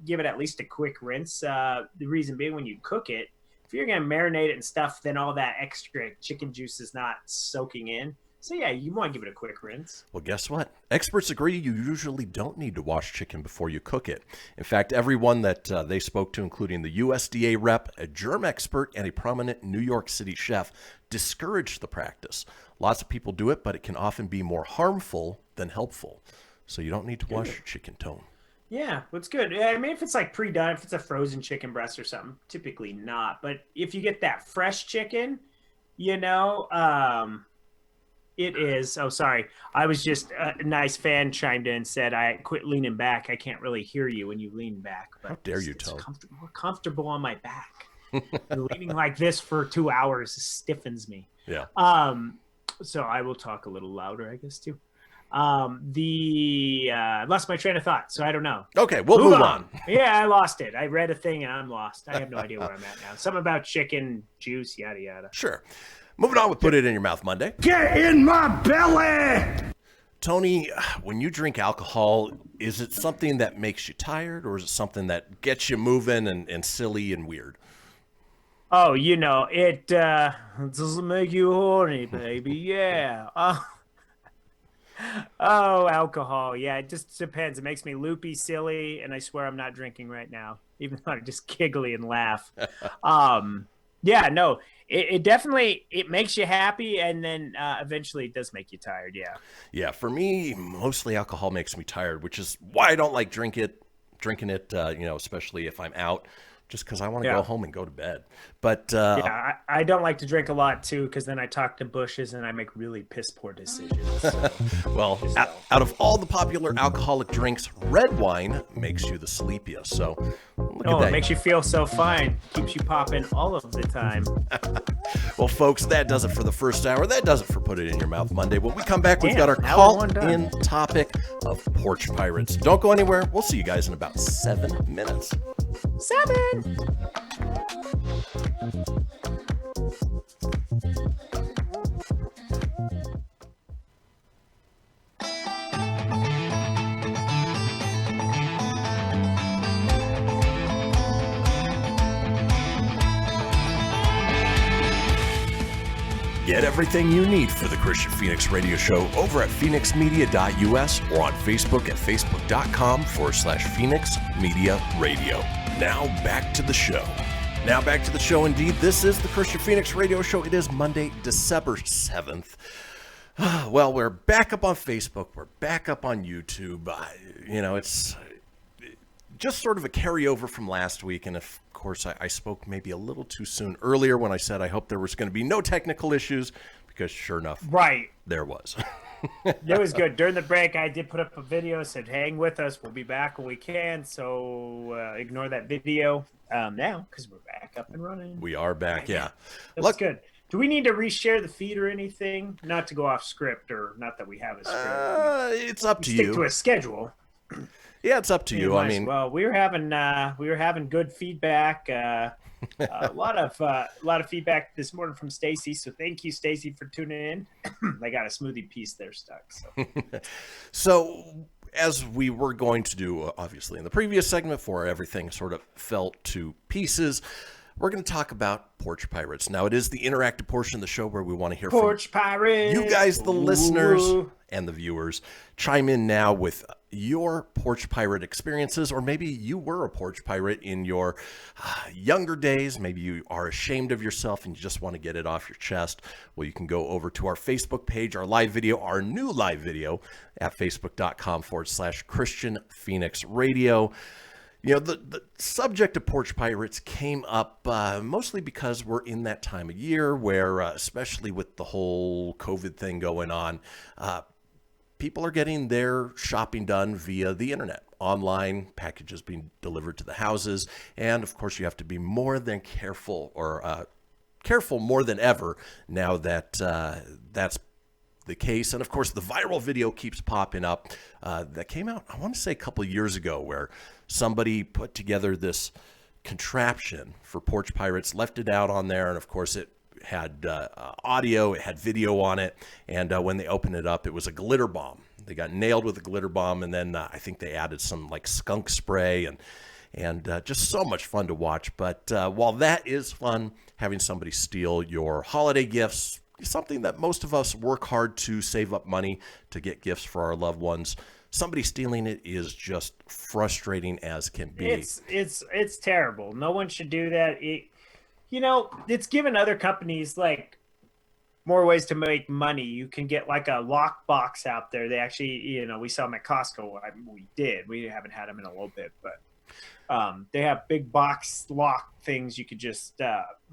give it at least a quick rinse. The reason being, when you cook it, if you're gonna marinate it and stuff, then all that extra chicken juice is not soaking in. So yeah, you want to give it a quick rinse. Well, guess what? Experts agree you usually don't need to wash chicken before you cook it. In fact, everyone that they spoke to, including the USDA rep, a germ expert, and a prominent New York City chef, discouraged the practice. Lots of people do it, but it can often be more harmful than helpful. So you don't need to wash your chicken, Tone. Yeah, well, it's good. I mean, if it's like pre-done, if it's a frozen chicken breast or something, typically not. But if you get that fresh chicken, it is. Oh, sorry. I was just a nice fan chimed in and said, I quit leaning back. I can't really hear you when you lean back. But how dare you, Tone? More comfortable on my back. Leaning like this for 2 hours stiffens me. Yeah. So I will talk a little louder, I guess, too. I lost my train of thought, so I don't know. Okay, we'll move on. Yeah, I lost it. I read a thing and I'm lost. I have no idea where I'm at now. Something about chicken juice, yada yada. Sure. Moving on with Put It in Your Mouth Monday. Get in my belly! Tony, when you drink alcohol, is it something that makes you tired, or is it something that gets you moving and silly and weird? Oh, it doesn't make you horny, baby. Yeah. Oh, alcohol. Yeah, it just depends. It makes me loopy, silly, and I swear I'm not drinking right now, even though I just giggly and laugh. Yeah, no. It definitely, it makes you happy, and then eventually it does make you tired, yeah. Yeah, for me, mostly alcohol makes me tired, which is why I don't like drinking it, especially if I'm out, just because I want to go home and go to bed. But I don't like to drink a lot, too, because then I talk to bushes and I make really piss-poor decisions. So. Well, out of all the popular alcoholic drinks, red wine makes you the sleepiest, so look at that. It makes you feel so fine. Keeps you popping all of the time. Well, folks, that does it for the first hour. That does it for Put It in Your Mouth Monday. When we come back, we've got our call-in topic of Porch Pirates. Don't go anywhere. We'll see you guys in about 7 minutes. 7! Get everything you need for the Kristian Fenix Radio Show over at phoenixmedia.us or on Facebook at facebook.com/Fenix Media Radio. Now back to the show. Indeed. This is the Kristian Fenix Radio Show. It is Monday, December 7th. Well, we're back up on Facebook. We're back up on YouTube. It's just sort of a carryover from last week. And of course, I spoke maybe a little too soon earlier when I said I hope there was going to be no technical issues, because sure enough, there was. It was good. During the break, I did put up a video, said, hang with us. We'll be back when we can. So ignore that video now, because we're back up and running. We are back, yeah. That's good. Do we need to reshare the feed or anything? Not to go off script, or not that we have a script. It's up to you. Stick to a schedule. Yeah, it's up to you. I mean, well, we were having good feedback. A lot of feedback this morning from Stacy. So thank you, Stacy, for tuning in. I got a smoothie piece there stuck. So as we were going to do, obviously, in the previous segment, before everything sort of fell to pieces, we're going to talk about Porch Pirates. Now, it is the interactive portion of the show where we want to hear Porch Pirates. You guys, the listeners and the viewers. Chime in now with your Porch Pirate experiences, or maybe you were a Porch Pirate in your younger days. Maybe you are ashamed of yourself and you just want to get it off your chest. Well, you can go over to our Facebook page, our new live video at facebook.com/Kristian Fenix Radio. The subject of Porch Pirates came up mostly because we're in that time of year where, especially with the whole COVID thing going on, people are getting their shopping done via the internet, online, packages being delivered to the houses. And of course, you have to be more than careful, or careful more than ever now that that's the case. And of course, the viral video keeps popping up that came out, I want to say, a couple of years ago, where somebody put together this contraption for porch pirates, left it out on there, and of course it had audio, it had video on it, and when they opened it up, it was a glitter bomb. They got nailed with a glitter bomb, and then I think they added some like skunk spray, and just so much fun to watch. But while that is fun, having somebody steal your holiday gifts, something that most of us work hard to save up money to get gifts for our loved ones, somebody stealing it is just frustrating as can be. It's terrible. No one should do that. It's given other companies like more ways to make money. You can get like a lock box out there. They actually, we saw them at Costco. We haven't had them in a little bit, but they have big box lock things you could just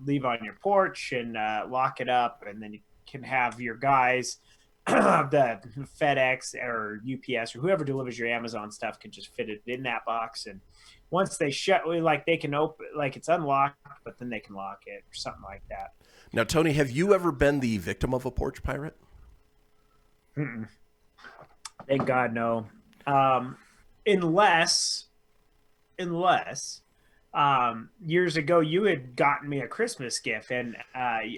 leave on your porch and lock it up, and then you can have your guys, the FedEx or UPS or whoever delivers your Amazon stuff, can just fit it in that box, and once they shut, like they can open, like it's unlocked, but then they can lock it or something like that. Now, Tony, have you ever been the victim of a porch pirate? Mm-mm. Thank God, no. Unless years ago you had gotten me a Christmas gift, and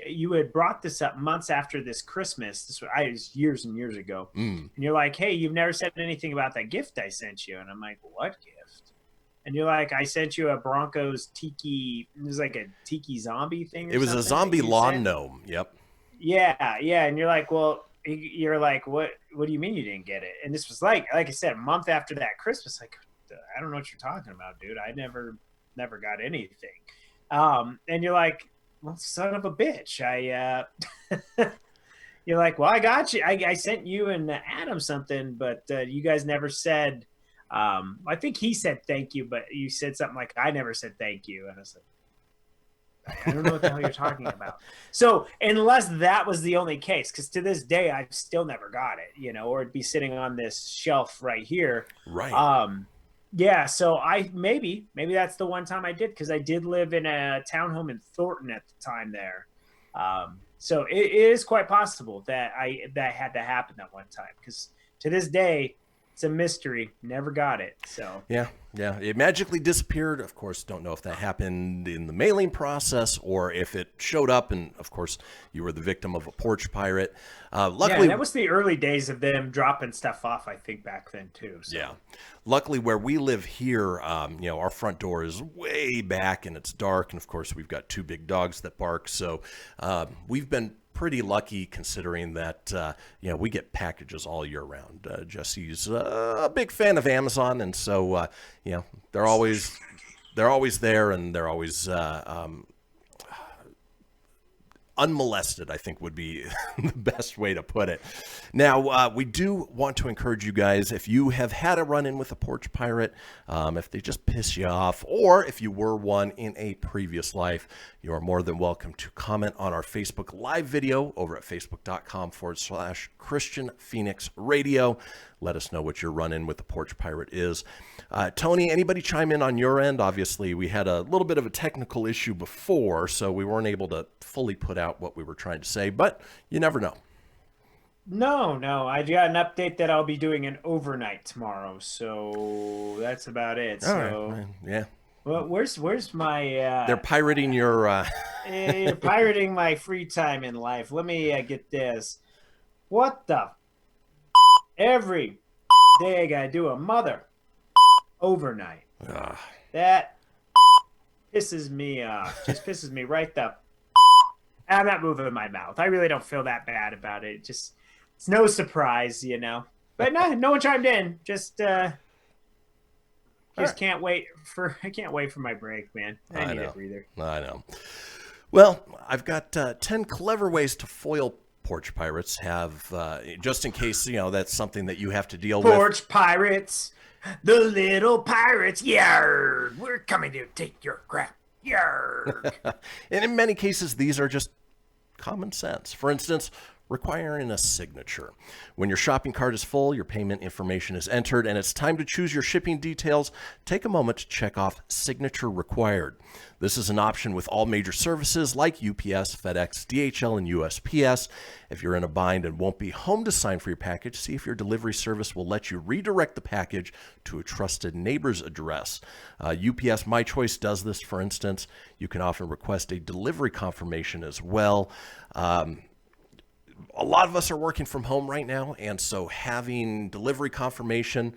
you had brought this up months after this Christmas. This was years and years ago. And you're like, hey, you've never said anything about that gift I sent you. And I'm like, what gift? And you're like, I sent you a Broncos tiki. It was like a tiki zombie thing. It was a zombie lawn gnome. Yep. Yeah. And you're like, well, what do you mean you didn't get it? And this was like I said, a month after that Christmas. Like, I don't know what you're talking about, dude. I never got anything. And you're like, well, son of a bitch. You're like, well, I got you. I sent you and Adam something, but you guys never said. I think he said thank you, but you said something like, I never said thank you. And I was like, I don't know what the hell you're talking about. So unless that was the only case, because to this day, I've still never got it, or it'd be sitting on this shelf right here. Right. Yeah. So maybe that's the one time I did, because I did live in a townhome in Thornton at the time there. So it is quite possible that that had to happen that one time, because to this day, it's a mystery. Never got it. So yeah, it magically disappeared. Of course, don't know if that happened in the mailing process or if it showed up, and of course, you were the victim of a porch pirate. Luckily, that was the early days of them dropping stuff off, I think, back then too. So. Yeah, luckily where we live here, our front door is way back and it's dark, and of course, we've got two big dogs that bark. So we've been pretty lucky, considering that we get packages all year round. Jesse's a big fan of Amazon, and so they're always there, and they're always unmolested, I think would be the best way to put it. Now, we do want to encourage you guys, if you have had a run-in with a porch pirate, if they just piss you off, or if you were one in a previous life, you are more than welcome to comment on our Facebook live video over at facebook.com/Kristian Fenix Radio. Let us know what your run-in with the porch pirate is. Tony, anybody chime in on your end? Obviously, we had a little bit of a technical issue before, so we weren't able to fully put out what we were trying to say, but you never know. No, I got an update that I'll be doing an overnight tomorrow, so that's about it. All right. Yeah. Well, where's my? They're pirating your. You're pirating my free time in life. Let me get this. What the? Every day I gotta do a mother overnight. That pisses me off. Just pisses me right the. I'm not moving my mouth. I really don't feel that bad about it. It's no surprise, But no one chimed in. Can't wait for my break, man. I need a breather. I know. Well, I've got 10 clever ways to foil porch pirates. Just in case that's something that you have to deal with. Porch pirates, the little pirates. Yarr! We're coming to take your crap. Yarr! And in many cases, these are just common sense. For instance, requiring a signature. When your shopping cart is full, your payment information is entered, and it's time to choose your shipping details. Take a moment to check off signature required. This is an option with all major services like UPS, FedEx, DHL, and USPS. If you're in a bind and won't be home to sign for your package, see if your delivery service will let you redirect the package to a trusted neighbor's address. UPS My Choice does this, for instance. You can often request a delivery confirmation as well. A lot of us are working from home right now, and so having delivery confirmation,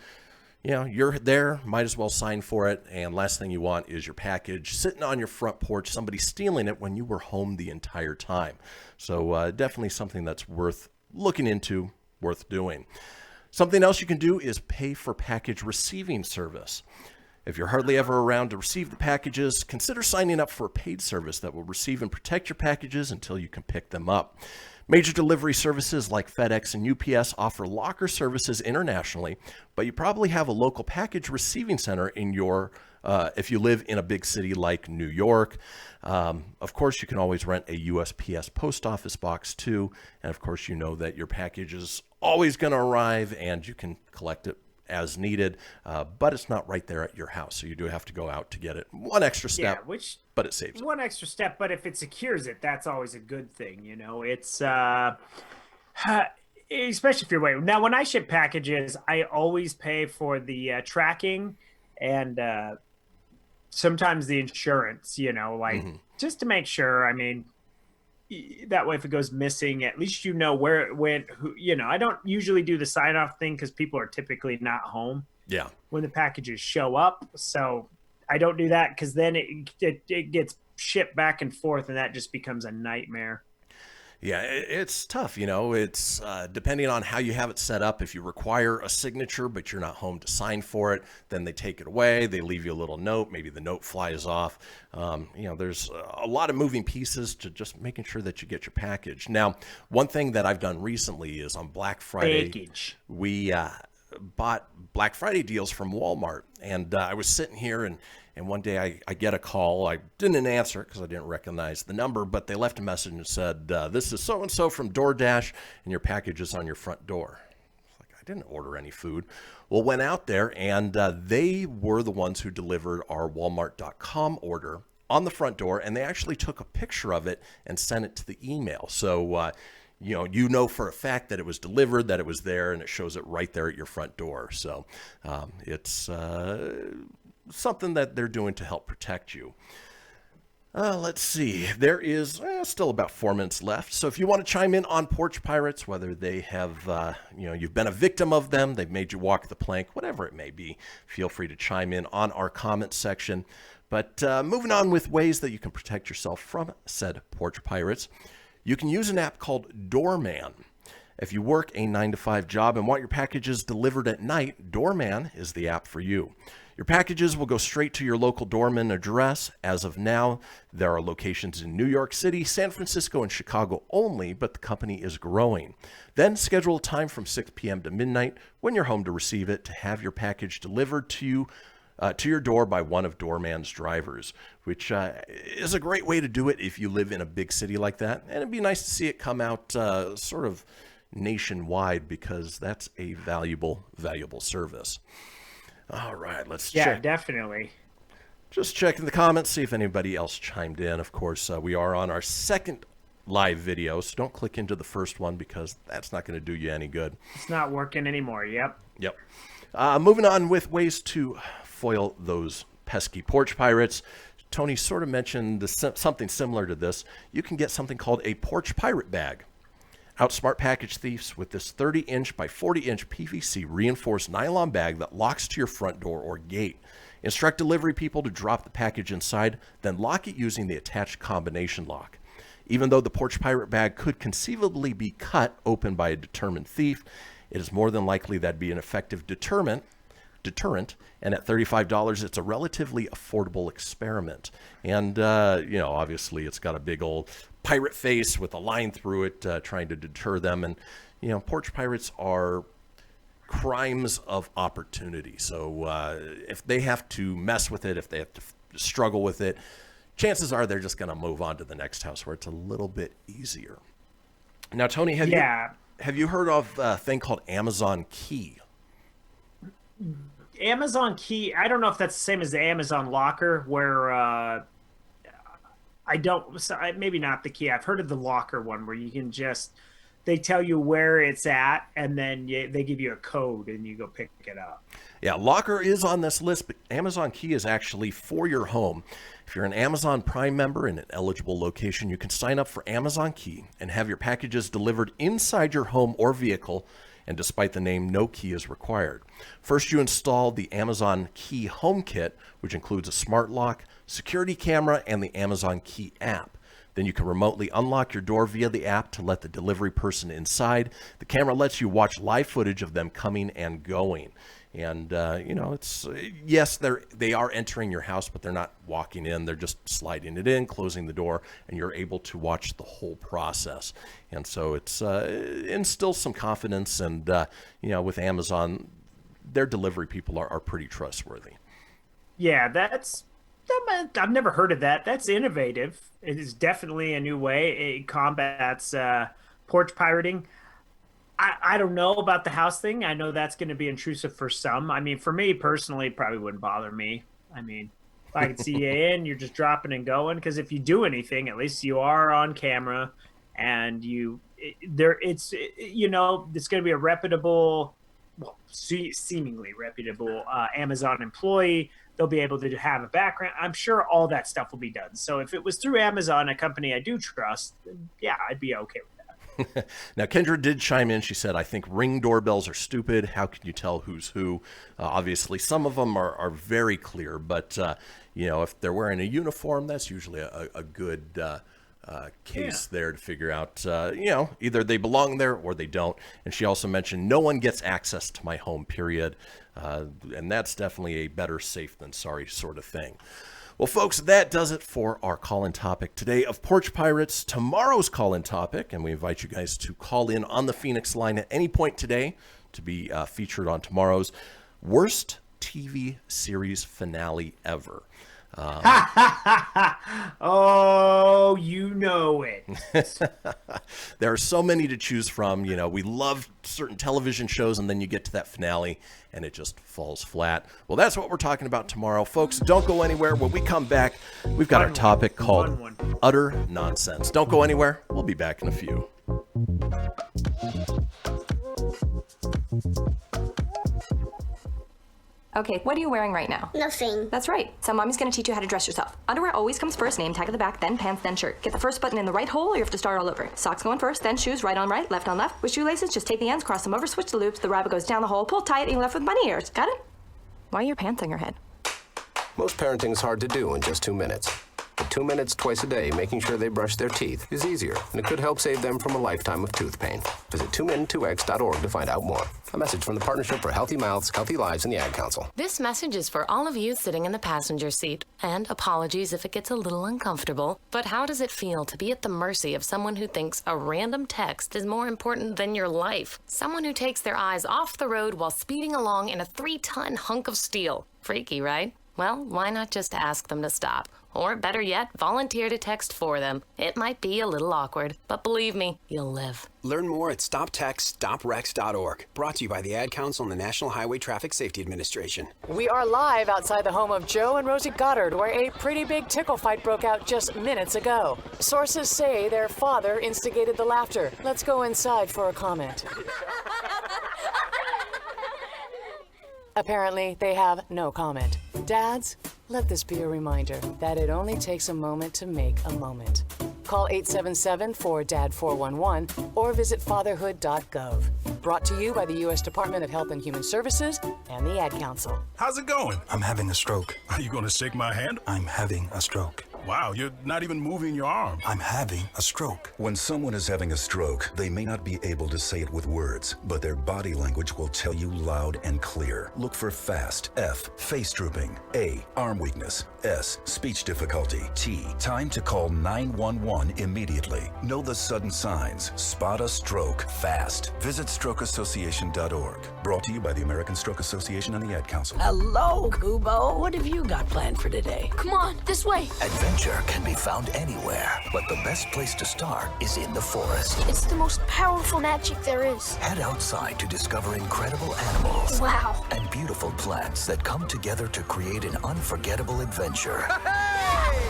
you're there, might as well sign for it, and last thing you want is your package sitting on your front porch, somebody stealing it when you were home the entire time. So definitely something that's worth looking into, worth doing. Something else you can do is pay for package receiving service. If you're hardly ever around to receive the packages, consider signing up for a paid service that will receive and protect your packages until you can pick them up. Major delivery services like FedEx and UPS offer locker services internationally, but you probably have a local package receiving center in your if you live in a big city like New York. Of course, you can always rent a USPS post office box too, and of course you know that your package is always going to arrive and you can collect it as needed, but it's not right there at your house, so you do have to go out to get it. One extra step, but it saves it. One extra step, but if it secures it, that's always a good thing. It's especially if you're waiting. Now, when I ship packages, I always pay for the tracking and sometimes the insurance. Just to make sure. I mean, that way, if it goes missing, at least you know where it went. I don't usually do the sign-off thing because people are typically not home. Yeah. When the packages show up, so I don't do that because then it gets shipped back and forth, and that just becomes a nightmare. Yeah, it's tough, it's depending on how you have it set up. If you require a signature, but you're not home to sign for it, then they take it away. They leave you a little note. Maybe the note flies off. There's a lot of moving pieces to just making sure that you get your package. Now, one thing that I've done recently is on Black Friday, we bought Black Friday deals from Walmart. And I was sitting here and one day I get a call. I didn't answer because I didn't recognize the number, but they left a message and said, this is so-and-so from DoorDash, and your package is on your front door. I didn't order any food. Well, went out there, and they were the ones who delivered our Walmart.com order on the front door, and they actually took a picture of it and sent it to the email. So, you know for a fact that it was delivered, that it was there, and it shows it right there at your front door. So it's something that they're doing to help protect you. Let's see. There is still about 4 minutes left. So if you want to chime in on Porch Pirates, whether they have, you've been a victim of them, they've made you walk the plank, whatever it may be, feel free to chime in on our comment section. But moving on with ways that you can protect yourself from said Porch Pirates, you can use an app called Doorman. If you work a 9-to-5 job and want your packages delivered at night, Doorman is the app for you. Your packages will go straight to your local doorman address. As of now, there are locations in New York City, San Francisco, and Chicago only, but the company is growing. Then schedule a time from 6 p.m. to midnight when you're home to receive it to have your package delivered to you to your door by one of Doorman's drivers, which is a great way to do it if you live in a big city like that. And it'd be nice to see it come out sort of nationwide because that's a valuable service. All right, let's check. Yeah, definitely. Just checking the comments, see if anybody else chimed in. Of course, we are on our second live video, so don't click into the first one because that's not going to do you any good. It's not working anymore. Yep. Moving on with ways to foil those pesky porch pirates. Tony sort of mentioned something similar to this. You can get something called a porch pirate bag. Outsmart package thieves with this 30-inch by 40-inch PVC reinforced nylon bag that locks to your front door or gate. Instruct delivery people to drop the package inside, then lock it using the attached combination lock. Even though the porch pirate bag could conceivably be cut open by a determined thief, it is more than likely that'd be an effective deterrent, and at $35, it's a relatively affordable experiment. And, obviously it's got a big old pirate face with a line through it trying to deter them. And, porch pirates are crimes of opportunity. So if they have to mess with it, if they have to struggle with it, chances are they're just going to move on to the next house where it's a little bit easier. Now, Tony, have you heard of a thing called Amazon Key? Amazon Key, I don't know if that's the same as the Amazon Locker, where maybe not the Key. I've heard of the Locker one where you can they tell you where it's at, and then they give you a code and you go pick it up. Yeah, Locker is on this list, but Amazon Key is actually for your home. If you're an Amazon Prime member in an eligible location, you can sign up for Amazon Key and have your packages delivered inside your home or vehicle, and despite the name, no key is required. First, you install the Amazon Key Home Kit, which includes a smart lock, security camera, and the Amazon Key app. Then you can remotely unlock your door via the app to let the delivery person inside. The camera lets you watch live footage of them coming and going. And, it's, yes, they are entering your house, but they're not walking in. They're just sliding it in, closing the door, and you're able to watch the whole process. And so it instills some confidence. And, with Amazon, their delivery people are pretty trustworthy. Yeah, I've never heard of that. That's innovative. It is definitely a new way. It combats porch pirating. I don't know about the house thing. I know that's going to be intrusive for some. I mean, for me personally, it probably wouldn't bother me. I mean, if I could see you in, you're just dropping and going. Because if you do anything, at least you are on camera, and it's going to be a reputable, seemingly reputable Amazon employee. They'll be able to have a background. I'm sure all that stuff will be done. So if it was through Amazon, a company I do trust, yeah, I'd be okay with that. Now, Kendra did chime in. She said, I think Ring doorbells are stupid. How can you tell who's who? Obviously, some of them are very clear. But, if they're wearing a uniform, that's usually a good case there to figure out, either they belong there or they don't. And she also mentioned no one gets access to my home, period. And that's definitely a better safe than sorry sort of thing. Well, folks, that does it for our call-in topic today of Porch Pirates. Tomorrow's call-in topic, and we invite you guys to call in on the Fenix line at any point today to be featured on tomorrow's worst TV series finale ever. Oh, you know it. There are so many to choose from. We love certain television shows, and then you get to that finale and it just falls flat. Well, that's what we're talking about tomorrow. Folks, don't go anywhere. When we come back, we've got our topic called Utter Nonsense. Don't go anywhere. We'll be back in a few. Okay, what are you wearing right now? Nothing. That's right. So mommy's gonna teach you how to dress yourself. Underwear always comes first, name tag at the back, then pants, then shirt. Get the first button in the right hole or you have to start all over. Socks going first, then shoes, right on right, left on left. With shoelaces, just take the ends, cross them over, switch the loops, the rabbit goes down the hole, pull tight, and you're left with bunny ears. Got it? Why are your pants on your head? Most parenting is hard to do in just 2 minutes. But 2 minutes twice a day making sure they brush their teeth is easier, and it could help save them from a lifetime of tooth pain. Visit 2min2x.org to find out more. A message from the Partnership for Healthy Mouths, Healthy Lives, and the Ad Council. This message is for all of you sitting in the passenger seat. And apologies if it gets a little uncomfortable, but how does it feel to be at the mercy of someone who thinks a random text is more important than your life? Someone who takes their eyes off the road while speeding along in a 3-ton hunk of steel. Freaky, right? Well, why not just ask them to stop? Or better yet, volunteer to text for them. It might be a little awkward, but believe me, you'll live. Learn more at StopTextStopWrecks.org. Brought to you by the Ad Council and the National Highway Traffic Safety Administration. We are live outside the home of Joe and Rosie Goddard, where a pretty big tickle fight broke out just minutes ago. Sources say their father instigated the laughter. Let's go inside for a comment. Apparently, they have no comment. Dads, let this be a reminder that it only takes a moment to make a moment. Call 877-4DAD-411 or visit fatherhood.gov. Brought to you by the U.S. Department of Health and Human Services and the Ad Council. How's it going? I'm having a stroke. Are you going to shake my hand? I'm having a stroke. Wow, you're not even moving your arm. I'm having a stroke. When someone is having a stroke, they may not be able to say it with words, but their body language will tell you loud and clear. Look for FAST, F, face drooping, A, arm weakness, S, speech difficulty, T, time to call 911 immediately. Know the sudden signs. Spot a stroke fast. Visit strokeassociation.org. Brought to you by the American Stroke Association and the Ad Council. Hello, Kubo. What have you got planned for today? Come on, this way. Adventure adventure can be found anywhere, but the best place to start is in the forest. It's the most powerful magic there is. Head outside to discover incredible animals. Wow. And beautiful plants that come together to create an unforgettable adventure.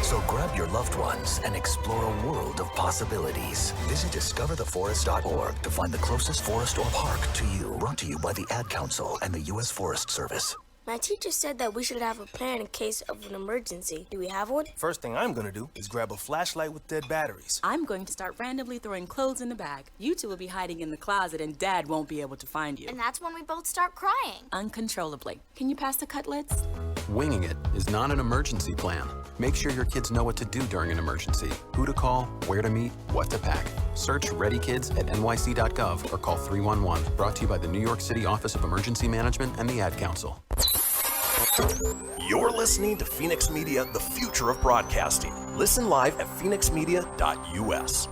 So grab your loved ones and explore a world of possibilities. Visit discovertheforest.org to find the closest forest or park to you. Brought to you by the Ad Council and the U.S. Forest Service. My teacher said that we should have a plan in case of an emergency. Do we have one? First thing I'm gonna do is grab a flashlight with dead batteries. I'm going to start randomly throwing clothes in the bag. You two will be hiding in the closet and Dad won't be able to find you. And that's when we both start crying. Uncontrollably. Can you pass the cutlets? Winging it is not an emergency plan. Make sure your kids know what to do during an emergency, who to call, where to meet, what to pack. Search Ready Kids at nyc.gov or call 311. Brought to you by the New York City Office of Emergency Management and the Ad Council. You're listening to Fenix Media, the future of broadcasting. Listen live at phoenixmedia.us.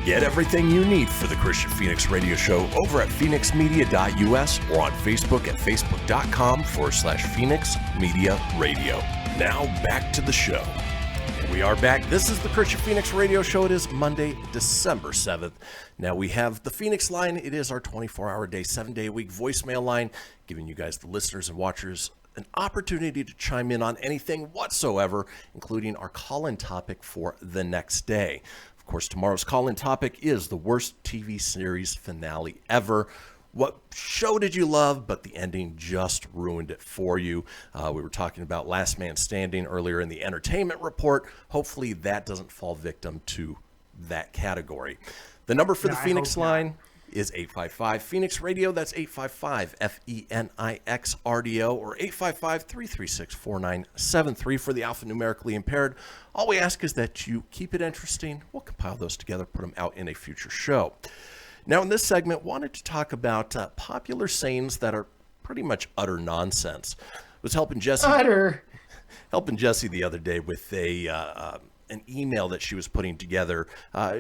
Get everything you need for the Kristian Fenix Radio Show over at phoenixmedia.us or on Facebook at facebook.com/Fenix Media Radio. Now back to the show. And we are back. This is the Kristian Fenix Radio Show. It is Monday, December 7th. Now we have the Fenix Line. It is our 24-hour day, 7-day-a-week voicemail line, giving you guys, the listeners and watchers, an opportunity to chime in on anything whatsoever, including our call-in topic for the next day. Of course, tomorrow's call-in topic is the worst TV series finale ever. What show did you love, but the ending just ruined it for you? We were talking about Last Man Standing earlier in the entertainment report. Hopefully that doesn't fall victim to that category. The number for the Fenix Line is 855-FENIX-RADIO. That's 855-FENIX-RDO or 855-336-4973 for the alphanumerically impaired. All we ask is that you keep it interesting. We'll compile those together, put them out in a future show. Now, in this segment, wanted to talk about popular sayings that are pretty much utter nonsense. I was helping Jesse the other day with an email that she was putting together.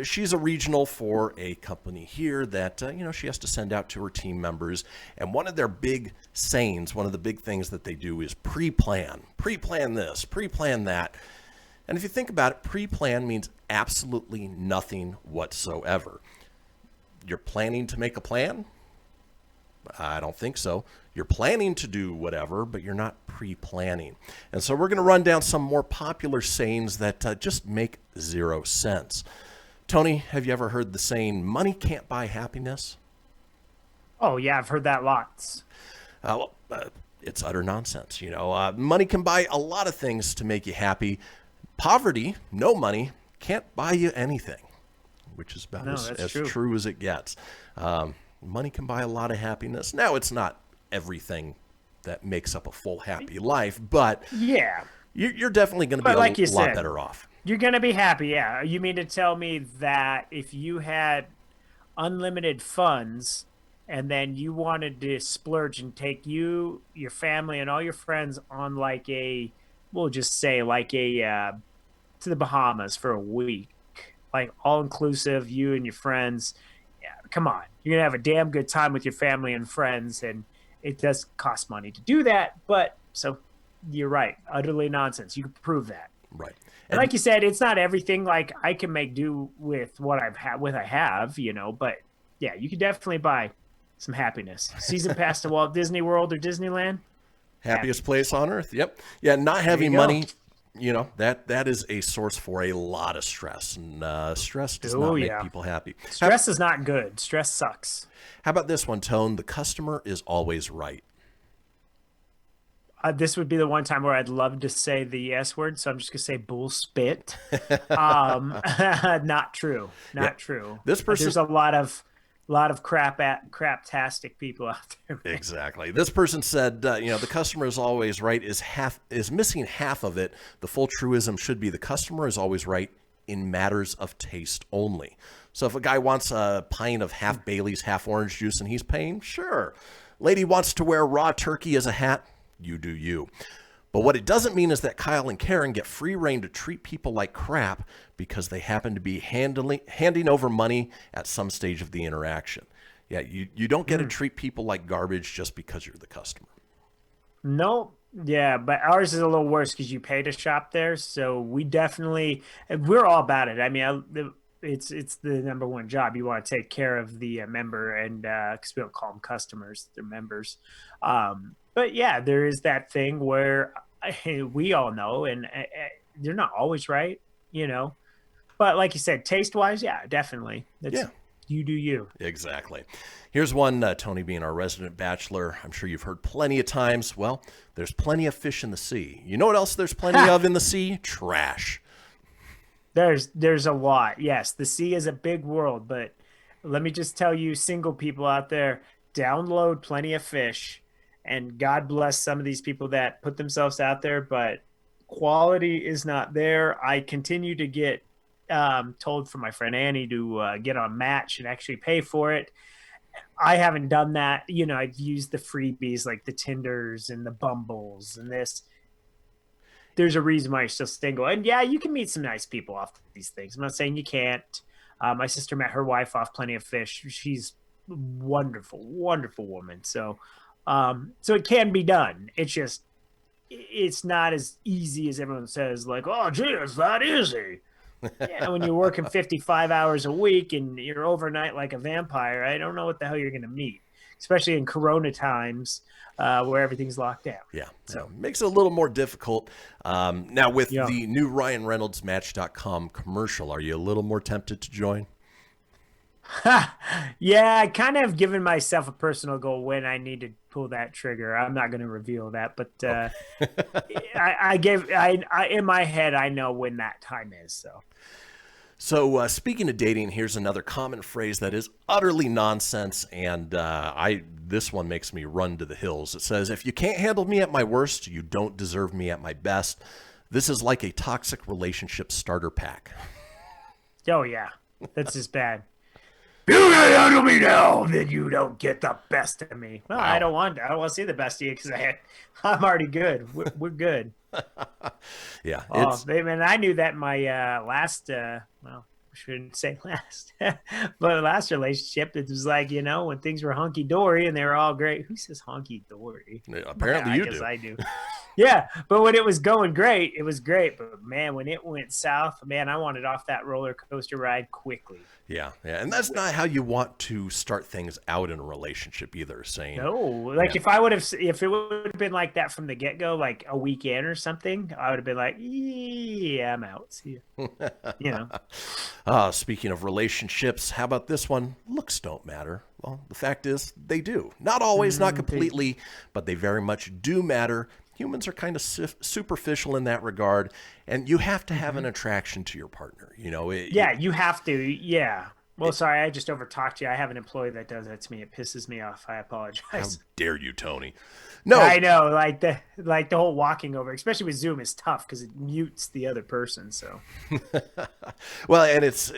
She's a regional for a company here that she has to send out to her team members. And one of their big sayings, one of the big things that they do is pre-plan this, pre-plan that. And if you think about it, pre-plan means absolutely nothing whatsoever. You're planning to make a plan? I don't think so. You're planning to do whatever, but you're not pre-planning. And so we're going to run down some more popular sayings that just make zero sense. Tony, have you ever heard the saying, money can't buy happiness? Oh, yeah, I've heard that lots. It's utter nonsense. Money can buy a lot of things to make you happy. Poverty, no money, can't buy you anything, which is about as true as it gets. Money can buy a lot of happiness. Now, it's not everything that makes up a full happy life, but yeah, you're definitely going to be a lot better off. You're going to be happy, yeah. You mean to tell me that if you had unlimited funds and then you wanted to splurge and take you, your family, and all your friends on we'll just say to the Bahamas for a week, like all-inclusive, you and your friends, yeah, come on. You're going to have a damn good time with your family and friends, and it does cost money to do that, but so you're right. Utterly nonsense. You can prove that. Right. And like you said, it's not everything. Like, I can make do with what I have, but yeah, you can definitely buy some happiness. Season pass to Walt Disney World or Disneyland. Happiest place on earth. Yep. Yeah, not having money, that is a source for a lot of stress, and stress does not make people happy. Stress is not good. Stress sucks. How about this one, Tone? The customer is always right. This would be the one time where I'd love to say the S word, so I'm just gonna say bull spit. Not true. Not true. This person, there's a lot of craptastic people out there. Man. Exactly. This person said, the customer is always right is missing half of it. The full truism should be the customer is always right in matters of taste only. So if a guy wants a pint of half Bailey's, half orange juice, and he's paying, sure. Lady wants to wear raw turkey as a hat, you do you. But what it doesn't mean is that Kyle and Karen get free rein to treat people like crap because they happen to be handing over money at some stage of the interaction. Yeah, you don't get to treat people like garbage just because you're the customer. No, yeah, but ours is a little worse because you pay to shop there. So we're all about it. I mean, it's the number one job. You want to take care of the member, and because we don't call them customers, they're members. But yeah, there is that thing where we all know, and they're not always right, But like you said, taste-wise, yeah, definitely. You do you. Exactly. Here's one, Tony, being our resident bachelor. I'm sure you've heard plenty of times. Well, there's plenty of fish in the sea. You know what else there's plenty of in the sea? Trash. There's a lot. Yes, the sea is a big world, but let me just tell you, single people out there, download Plenty of Fish, and God bless some of these people that put themselves out there, but quality is not there. I continue to get told from my friend Annie to get on Match and actually pay for it. I haven't done that. I've used the freebies like the Tinders and the Bumbles and this. There's a reason why you're still single. And yeah, you can meet some nice people off these things. I'm not saying you can't. My sister met her wife off Plenty of Fish. She's a wonderful, wonderful woman. So it can be done. It's not as easy as everyone says, like, oh, gee, it's that easy. Yeah, when you're working 55 hours a week and you're overnight like a vampire, I don't know what the hell you're going to meet, especially in Corona times where everything's locked down. Yeah, so makes it a little more difficult. Now, with the new Ryan Reynolds Match.com commercial, are you a little more tempted to join? Yeah, I kind of have given myself a personal goal when I need to pull that trigger. I'm not going to reveal that, but I in my head, I know when that time is. So speaking of dating, here's another common phrase that is utterly nonsense, and this one makes me run to the hills. It says, if you can't handle me at my worst, you don't deserve me at my best. This is like a toxic relationship starter pack. Oh, yeah. That's just bad. You can't handle me now, then you don't get the best of me. Well, wow. I don't want to see the best of you because I'm already good. We're good. Yeah. Oh, man, I knew that in my last, well, I shouldn't say last, but last relationship, it was like, when things were hunky-dory and they were all great. Who says hunky-dory? Apparently you do. I do. Yeah, but when it was going great, it was great. But, man, when it went south, man, I wanted off that roller coaster ride quickly. Yeah, and that's not how you want to start things out in a relationship either. Saying no, if it would have been like that from the get go, like a weekend or something, I would have been like, yeah, I'm out. See you. Speaking of relationships, how about this one? Looks don't matter. Well, the fact is they do. Not always, not completely, but they very much do matter. Humans are kind of superficial in that regard, and you have to have an attraction to your partner. You have to. Yeah. Well, sorry, I just overtalked you. I have an employee that does that to me. It pisses me off. I apologize. How dare you, Tony? No, I know. Like the whole walking over, especially with Zoom, is tough because it mutes the other person. So. Well, and it's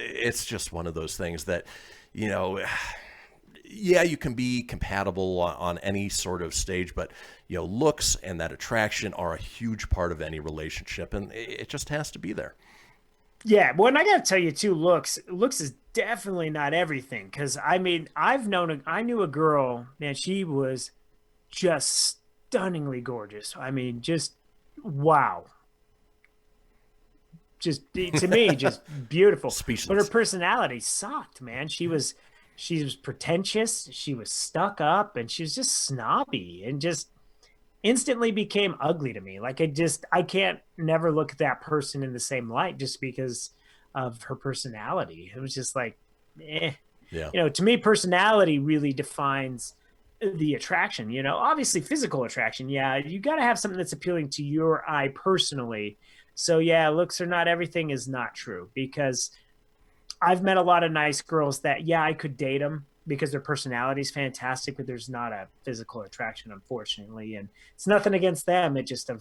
just one of those things that, yeah, you can be compatible on any sort of stage, but looks and that attraction are a huge part of any relationship, and it just has to be there. Yeah, well, and I got to tell you too, looks is definitely not everything. Because I mean, I knew a girl, man, she was just stunningly gorgeous. I mean, just wow. Just to me, just beautiful. Speechless. But her personality sucked, man. She was pretentious. She was stuck up, and she was just snobby, and just instantly became ugly to me. Like I can't never look at that person in the same light just because of her personality. It was just like, eh. Yeah. To me, personality really defines the attraction. Obviously physical attraction. Yeah, you got to have something that's appealing to your eye personally. So yeah, looks are not everything is not true, because I've met a lot of nice girls that, yeah, I could date them because their personality is fantastic, but there's not a physical attraction, unfortunately. And it's nothing against them. It just,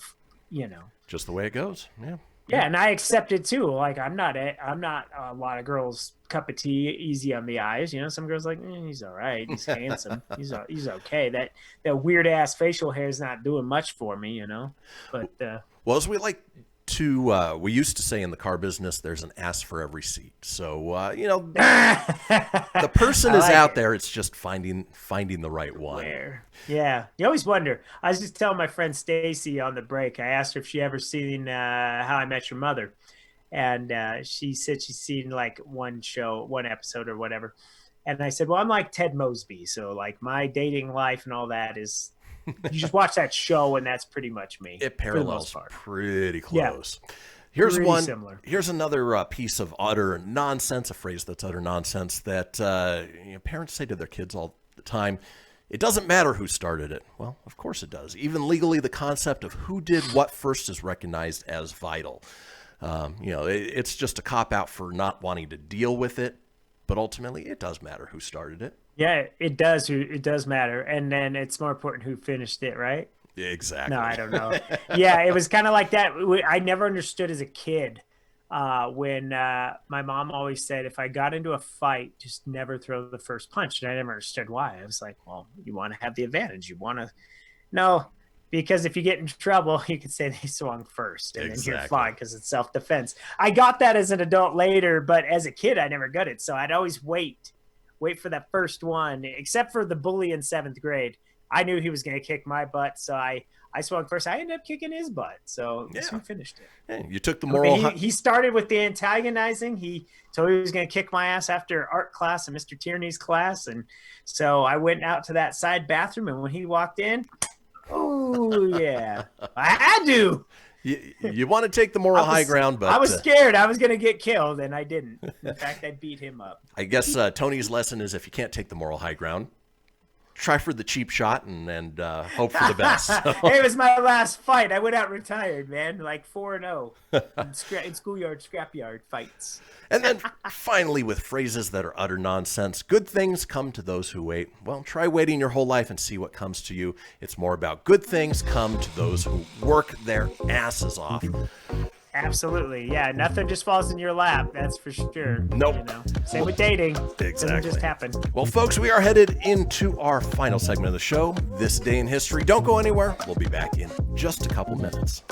just the way it goes. Yeah. Yeah, and I accept it too. Like I'm not a lot of girls' cup of tea, easy on the eyes. Some girls like, he's all right, he's handsome, he's okay. That weird ass facial hair is not doing much for me, But well, as we like to, we used to say in the car business, there's an ass for every seat. So the person is out there. It's just finding the right one. Yeah, you always wonder. I was just telling my friend Stacy on the break. I asked her if she ever seen How I Met Your Mother, and she said she's seen like one episode or whatever. And I said, well, I'm like Ted Mosby, so like my dating life and all that is. You just watch that show, and that's pretty much me. It parallels pretty close. Yeah. Here's pretty one. Similar. Here's another piece of utter nonsense. A phrase that's utter nonsense that parents say to their kids all the time. It doesn't matter who started it. Well, of course it does. Even legally, the concept of who did what first is recognized as vital. It's just a cop-out for not wanting to deal with it, but ultimately it does matter who started it. Yeah, it does. It does matter. And then it's more important who finished it, right? Exactly. No, I don't know. Yeah, it was kind of like that. I never understood as a kid when my mom always said, if I got into a fight, just never throw the first punch. And I never understood why. I was like, well, you want to have the advantage. You want to. No, because if you get in trouble, you can say they swung first and then you're fine because it's self-defense. I got that as an adult later, but as a kid, I never got it. So I'd always wait for that first one, except for the bully in 7th grade. I knew he was going to kick my butt, so I swung first. I ended up kicking his butt, so we finished it. Hey, you took the moral. He started with the antagonizing. He told me he was going to kick my ass after art class and Mr. Tierney's class, and so I went out to that side bathroom, and when he walked in, oh yeah, I had to. You want to take the moral high ground, but I was scared I was going to get killed, and I didn't. In fact, I beat him up. I guess Tony's lesson is if you can't take the moral high ground, try for the cheap shot and hope for the best. So. It was my last fight. I went out retired, man, like 4-0 in schoolyard, scrapyard fights. And then finally, with phrases that are utter nonsense, good things come to those who wait. Well, try waiting your whole life and see what comes to you. It's more about good things come to those who work their asses off. Absolutely. Yeah, nothing just falls in your lap, that's for sure. Nope. Same with dating. Exactly. Doesn't just happen. Well, folks, we are headed into our final segment of the show, This Day in History. Don't go anywhere. We'll be back in just a couple minutes.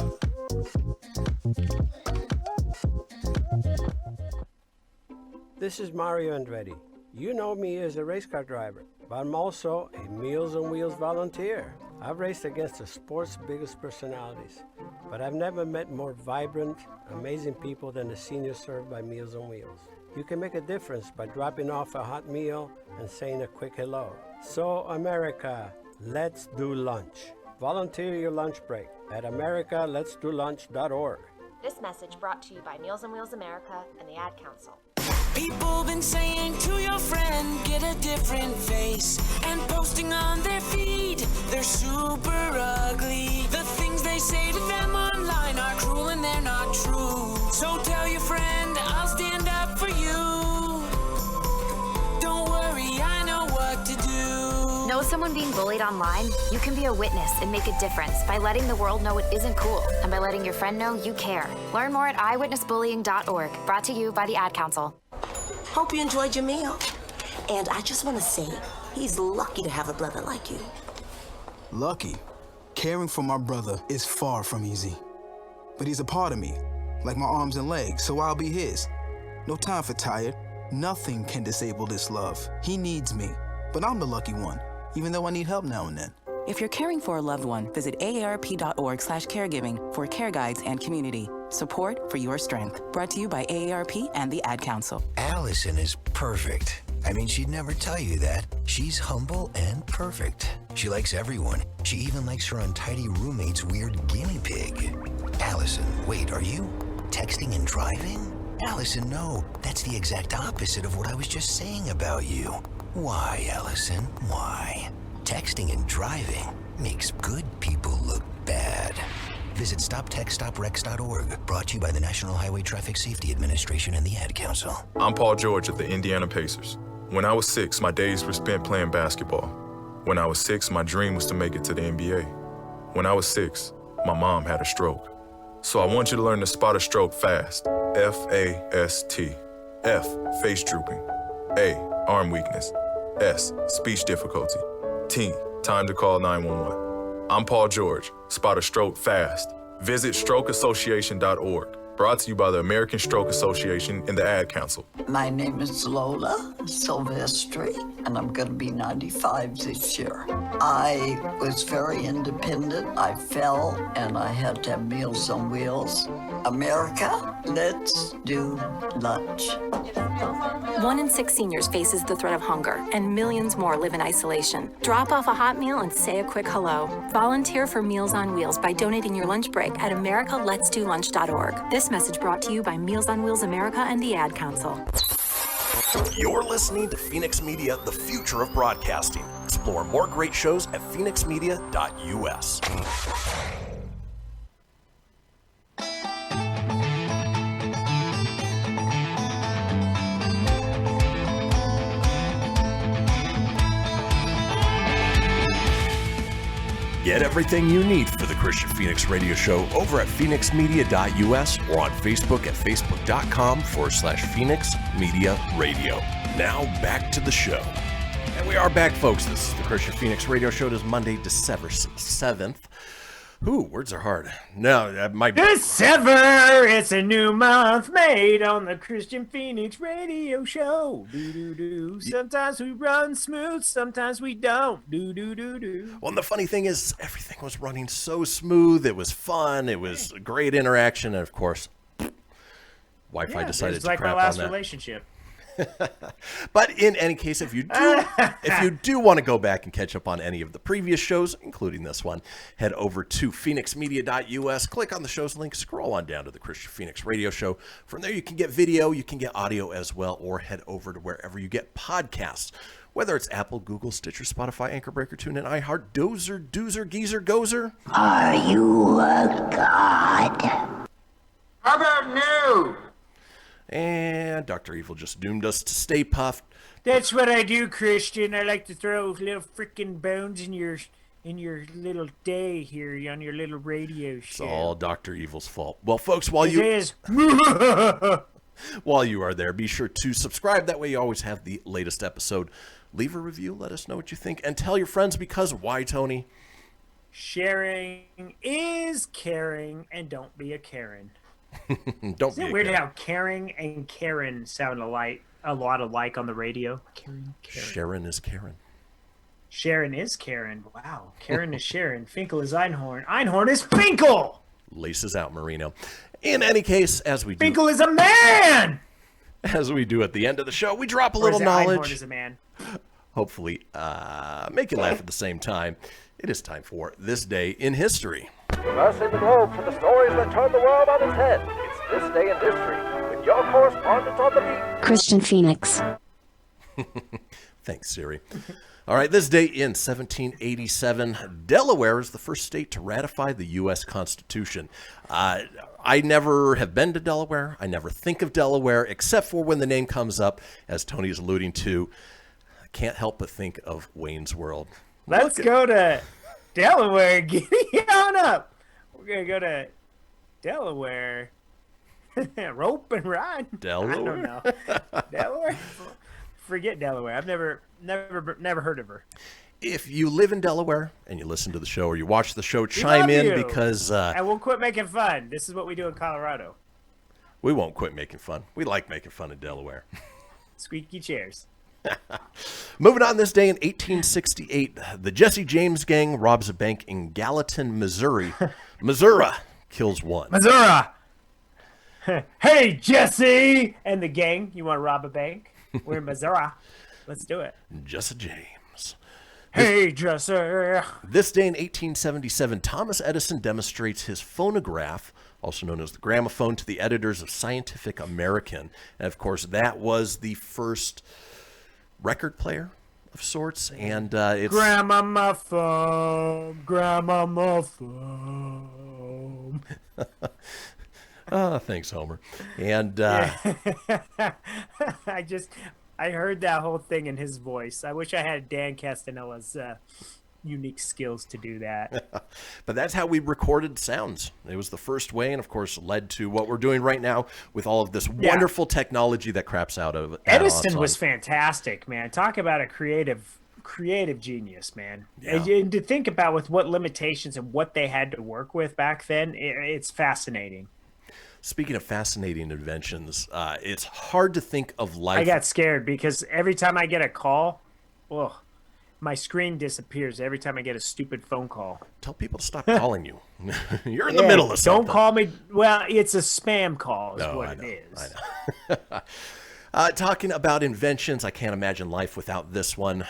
This is Mario Andretti. You know me as a race car driver, but I'm also a Meals on Wheels volunteer. I've raced against the sport's biggest personalities, but I've never met more vibrant, amazing people than the seniors served by Meals on Wheels. You can make a difference by dropping off a hot meal and saying a quick hello. So, America, let's do lunch. Volunteer your lunch break at americaletsdolunch.org. This message brought to you by Meals on Wheels America and the Ad Council. People been saying to your friend, get a different face, and posting on their feed, they're super ugly. The things they say to them online are cruel and they're not true. So tell your friend, I'll stand up for you. Don't worry, I know what to do. Know someone being bullied online? You can be a witness and make a difference by letting the world know it isn't cool and by letting your friend know you care. Learn more at eyewitnessbullying.org. Brought to you by the Ad Council. Hope you enjoyed your meal. And I just want to say, he's lucky to have a brother like you. Lucky? Caring for my brother is far from easy. But he's a part of me, like my arms and legs, so I'll be his. No time for tired. Nothing can disable this love. He needs me, but I'm the lucky one, even though I need help now and then. If you're caring for a loved one, visit aarp.org/caregiving for care guides and community. Support for your strength. Brought to you by AARP and the Ad Council. Allison is perfect. I mean, she'd never tell you that. She's humble and perfect. She likes everyone. She even likes her untidy roommate's weird guinea pig. Allison, wait, are you texting and driving? Allison, no. That's the exact opposite of what I was just saying about you. Why, Allison? Why? Texting and driving makes good people look bad. Visit StopTextStopWrecks.org, brought to you by the National Highway Traffic Safety Administration and the Ad Council. I'm Paul George of the Indiana Pacers. When I was 6, my days were spent playing basketball. When I was 6, my dream was to make it to the NBA. When I was 6, my mom had a stroke. So I want you to learn to spot a stroke fast. F-A-S-T. F, face drooping. A, arm weakness. S, speech difficulty. T, time to call 911. I'm Paul George. Spot a stroke fast. Visit strokeassociation.org. Brought to you by the American Stroke Association and the Ad Council. My name is Lola Silvestri, and I'm going to be 95 this year. I was very independent. I fell, and I had to have Meals on Wheels. America, let's do lunch. 1 in 6 seniors faces the threat of hunger, and millions more live in isolation. Drop off a hot meal and say a quick hello. Volunteer for Meals on Wheels by donating your lunch break at americaletsdolunch.org. This message brought to you by Meals on Wheels America and the Ad Council. You're listening to Fenix Media, the future of broadcasting. Explore more great shows at phoenixmedia.us. Get everything you need for the Kristian Fenix Radio Show over at phoenixmedia.us or on Facebook at facebook.com/Fenix Media Radio. Now back to the show. And we are back, folks. This is the Kristian Fenix Radio Show. It is Monday, December 7th. Ooh, words are hard. No, my... December, it's a new month made on the Kristian Fenix Radio Show. Do-do-do. Sometimes we run smooth, sometimes we don't. Do-do-do-do. Well, and the funny thing is, everything was running so smooth. It was fun. It was great interaction. And, of course, Wi-Fi decided to crap on that. It's like my last relationship. But in any case, if you do want to go back and catch up on any of the previous shows, including this one, head over to phoenixmedia.us, click on the show's link, scroll on down to the Kristian Fenix Radio Show. From there, you can get video, you can get audio as well, or head over to wherever you get podcasts. Whether it's Apple, Google, Stitcher, Spotify, Anchor Breaker, TuneIn, iHeart, Dozer, Doozer, Geezer, Gozer. Are you a god? How about new? And Dr. Evil just doomed us to stay puffed. That's what I do, Kristian. I like to throw little freaking bones in your little day here on your little radio show. It's all Dr. Evil's fault. Well, folks, while you are there, be sure to subscribe. That way you always have the latest episode. Leave a review. Let us know what you think. And tell your friends, because why, Tony? Sharing is caring, and don't be a Karen. Don't Isn't it weird how caring and Karen sound a lot alike on the radio? Karen. Sharon is Karen. Sharon is Karen. Wow. Karen is Sharon. Finkel is Einhorn. Einhorn is Finkel! Laces out, Marino. In any case, as we do... Finkel is a man! As we do at the end of the show, we drop a little knowledge. Einhorn is a man. Hopefully, make you laugh at the same time. It is time for This Day in History. Traversing the globe for the stories that turn the world on its head. It's This Day in History with your correspondent on the beat, Kristian Fenix. Thanks, Siri. All right, this day in 1787, Delaware is the first state to ratify the U.S. Constitution. I never have been to Delaware. I never think of Delaware, except for when the name comes up, as Tony is alluding to. I can't help but think of Wayne's World. Let's go to Delaware. Get on up. We're going to go to Delaware. Rope and ride. Delaware? I don't know. Delaware? Forget Delaware. I've never heard of her. If you live in Delaware and you listen to the show or you watch the show, chime in because... and we'll quit making fun. This is what we do in Colorado. We won't quit making fun. We like making fun of Delaware. Squeaky chairs. Moving on, this day in 1868, the Jesse James gang robs a bank in Gallatin, Missouri. Missouri kills one. Missouri! Hey, Jesse! And the gang, you want to rob a bank? We're in Missouri. Let's do it. Jesse James. Hey, Jesse! This day in 1877, Thomas Edison demonstrates his phonograph, also known as the gramophone, to the editors of Scientific American. And, of course, that was the first record player of sorts, and it's... Gramophone. Oh, thanks, Homer. And I heard that whole thing in his voice. I wish I had Dan Castanella's unique skills to do that. But that's how we recorded sounds. It was the first way, and of course led to what we're doing right now with all of this wonderful technology that craps out of Edison was fantastic, man. Talk about a creative genius, man. And to think about with what limitations and what they had to work with back then, it's fascinating. Speaking of fascinating inventions, it's hard to think of life. I got scared because every time I get a call, my screen disappears every time I get a stupid phone call. Tell people to stop calling you. You're in the middle of something. Don't call me. Well, it's a spam call is what it is. I know. Talking about inventions, I can't imagine life without this one.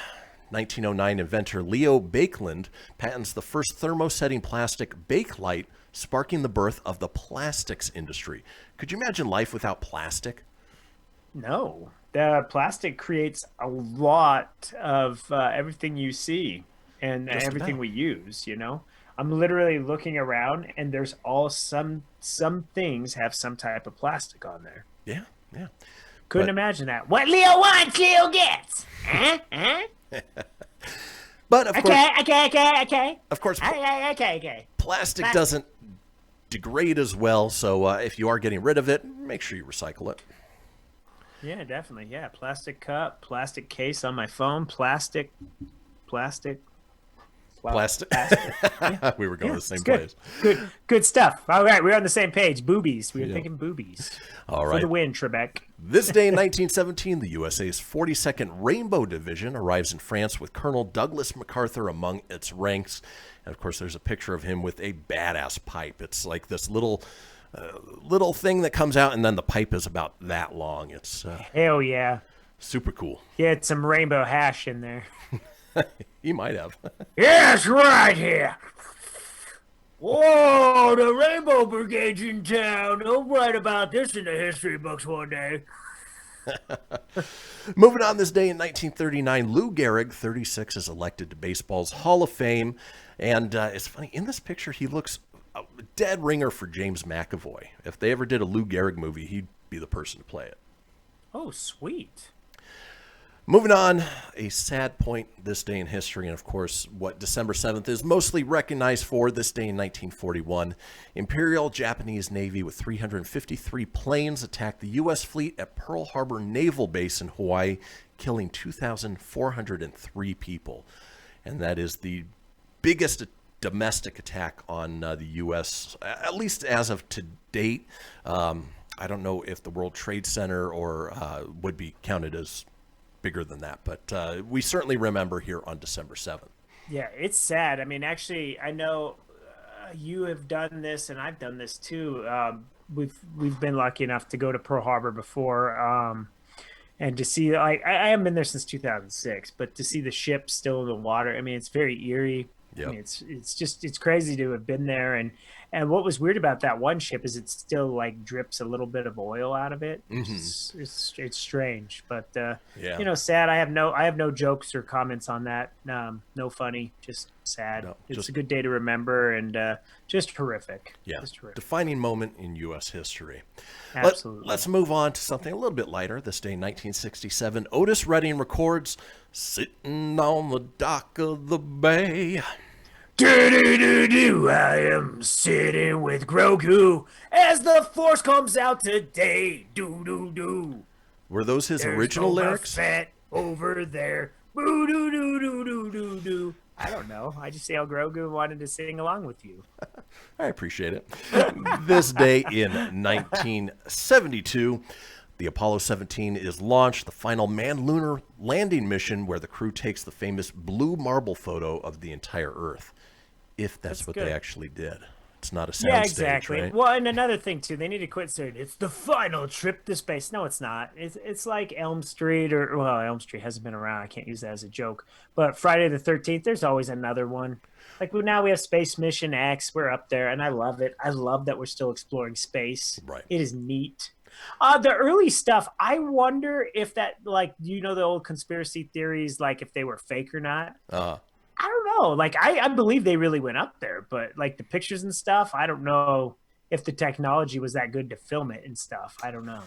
1909 inventor Leo Baekeland patents the first thermosetting plastic bake light, sparking the birth of the plastics industry. Could you imagine life without plastic? No. The plastic creates a lot of everything you see and everything we use, you know? I'm literally looking around and there's some things have some type of plastic on there. Yeah. Couldn't imagine that. What Leo wants, Leo gets. But of course, okay. Of course, okay. Plastic doesn't degrade as well, so if you are getting rid of it, make sure you recycle it. Yeah, definitely. Yeah, plastic cup, plastic case on my phone, plastic. Yeah. We were going to the same place. Good stuff. All right, we're on the same page. Boobies. We were thinking boobies. All right. For the win, Trebek. This day in 1917, the USA's 42nd Rainbow Division arrives in France with Colonel Douglas MacArthur among its ranks. And, of course, there's a picture of him with a badass pipe. It's like this little thing that comes out, and then the pipe is about that long. It's hell yeah. Super cool. He had some rainbow hash in there. He might have. Yes, right here. Whoa, the Rainbow Brigade's in town. They'll write about this in the history books one day. Moving on this day in 1939, Lou Gehrig, 36, is elected to baseball's Hall of Fame. And it's funny, in this picture, he looks a dead ringer for James McAvoy. If they ever did a Lou Gehrig movie, he'd be the person to play it. Oh, sweet. Moving on, a sad point this day in history, and of course, what December 7th is mostly recognized for. This day in 1941, Imperial Japanese Navy with 353 planes attacked the U.S. fleet at Pearl Harbor Naval Base in Hawaii, killing 2,403 people. And that is the biggest domestic attack on the U.S., at least as of to date. I don't know if the World Trade Center would be counted as bigger than that, but we certainly remember here on December 7th. Yeah, it's sad. I mean, actually, I know you have done this, and I've done this too. We've been lucky enough to go to Pearl Harbor before, and to see, I haven't been there since 2006, but to see the ship still in the water, I mean, it's very eerie. Yep. I mean, it's crazy to have been there, and what was weird about that one ship is it still like drips a little bit of oil out of it. Mm-hmm. It's strange, but yeah. You know, sad. I have no jokes or comments on that. No funny, just sad. No, it's a good day to remember, and just horrific. Yeah, just horrific. Defining moment in U.S. history. Absolutely. Let's move on to something a little bit lighter. This day, 1967, Otis Redding records "Sitting on the Dock of the Bay." Do-do-do-do, I am sitting with Grogu as the Force comes out today. Do-do-do. Were those his There's original Boba lyrics? Fett over there. Boo-do-do-do-do-do-do. I don't know. I just say how Grogu wanted to sing along with you. I appreciate it. This day in 1972, the Apollo 17 is launched, the final manned lunar landing mission where the crew takes the famous blue marble photo of the entire Earth. If that's what good. they actually did. It's not a soundstage, Yeah, exactly. right? Well, and another thing too, they need to quit saying it's the final trip to space. No, it's not. It's like Elm Street, Elm Street hasn't been around. I can't use that as a joke. But Friday the 13th, there's always another one. Like now we have Space Mission X. We're up there, and I love it. I love that we're still exploring space. Right. It is neat. The early stuff, I wonder if that, like, you know, the old conspiracy theories, like if they were fake or not. I don't know. Like, I believe they really went up there, but like the pictures and stuff, I don't know if the technology was that good to film it and stuff. I don't know.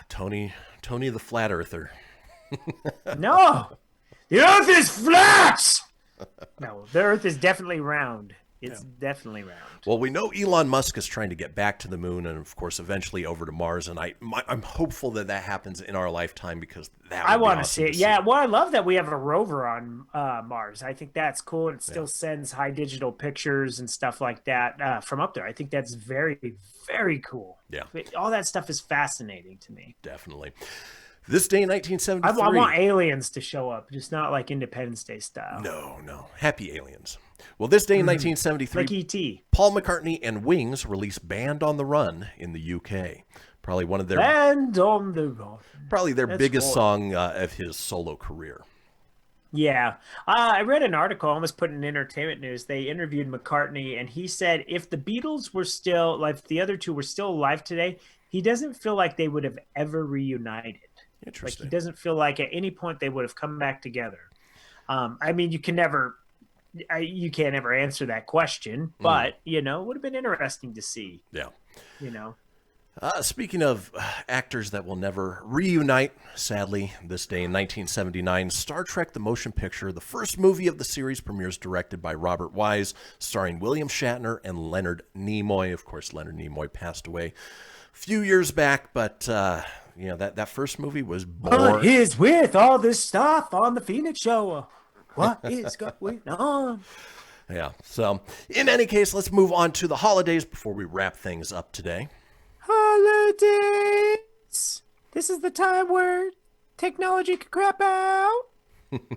Tony the Flat Earther. No, the Earth is flat. No, the Earth is definitely round. It's definitely round. Well, we know Elon Musk is trying to get back to the moon and, of course, eventually over to Mars. And I'm hopeful that happens in our lifetime because that would be want awesome to see it. Yeah, well, I love that we have a rover on Mars. I think that's cool. It still sends high digital pictures and stuff like that from up there. I think that's very, very cool. Yeah. All that stuff is fascinating to me. Definitely. This day in 1973. I want aliens to show up, just not like Independence Day style. No. Happy aliens. Well, this day in 1973, like E.T. Paul McCartney and Wings released Band on the Run in the UK. Probably one of their Band on the Run. Probably their biggest song of his solo career. Yeah. I read an article, I almost put in Entertainment News. They interviewed McCartney, and he said if the Beatles were still, like the other two were still alive today, he doesn't feel like they would have ever reunited. Interesting. Like he doesn't feel like at any point they would have come back together. I mean, you can't ever answer that question, but it would have been interesting to see. Yeah. Speaking of actors that will never reunite, sadly, this day in 1979, Star Trek the Motion Picture, the first movie of the series, premieres directed by Robert Wise, starring William Shatner and Leonard Nimoy. Of course, Leonard Nimoy passed away a few years back, but that first movie was born. What is with all this stuff on the Phoenix show? What is going on? Yeah, so in any case, let's move on to the holidays before we wrap things up today. Holidays. This is the time where technology can crap out.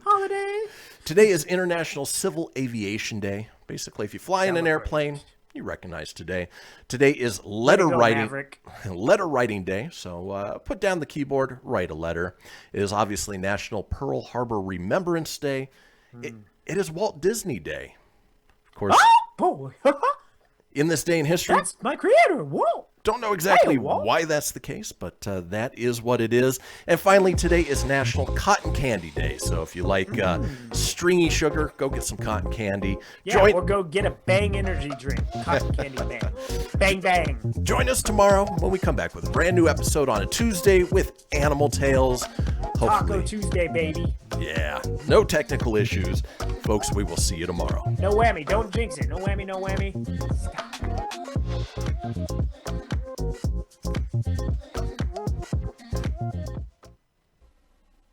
Holiday. Today is International Civil Aviation Day. Basically, if you fly in an airplane, you recognize today. Today is letter writing day. So put down the keyboard, write a letter. It is obviously National Pearl Harbor Remembrance Day. It is Walt Disney Day. Of course. Oh, boy. In this day in history. That's my creator, Walt. Don't know exactly why that's the case, but that is what it is. And finally, today is National Cotton Candy Day. So if you like stringy sugar, go get some cotton candy. Yeah, or go get a Bang energy drink. Cotton candy Bang. Bang, bang. Join us tomorrow when we come back with a brand new episode on a Tuesday with Animal Tales. Hopefully. Taco Tuesday, baby. Yeah, no technical issues. Folks, we will see you tomorrow. No whammy. Don't jinx it. No whammy, no whammy. Stop.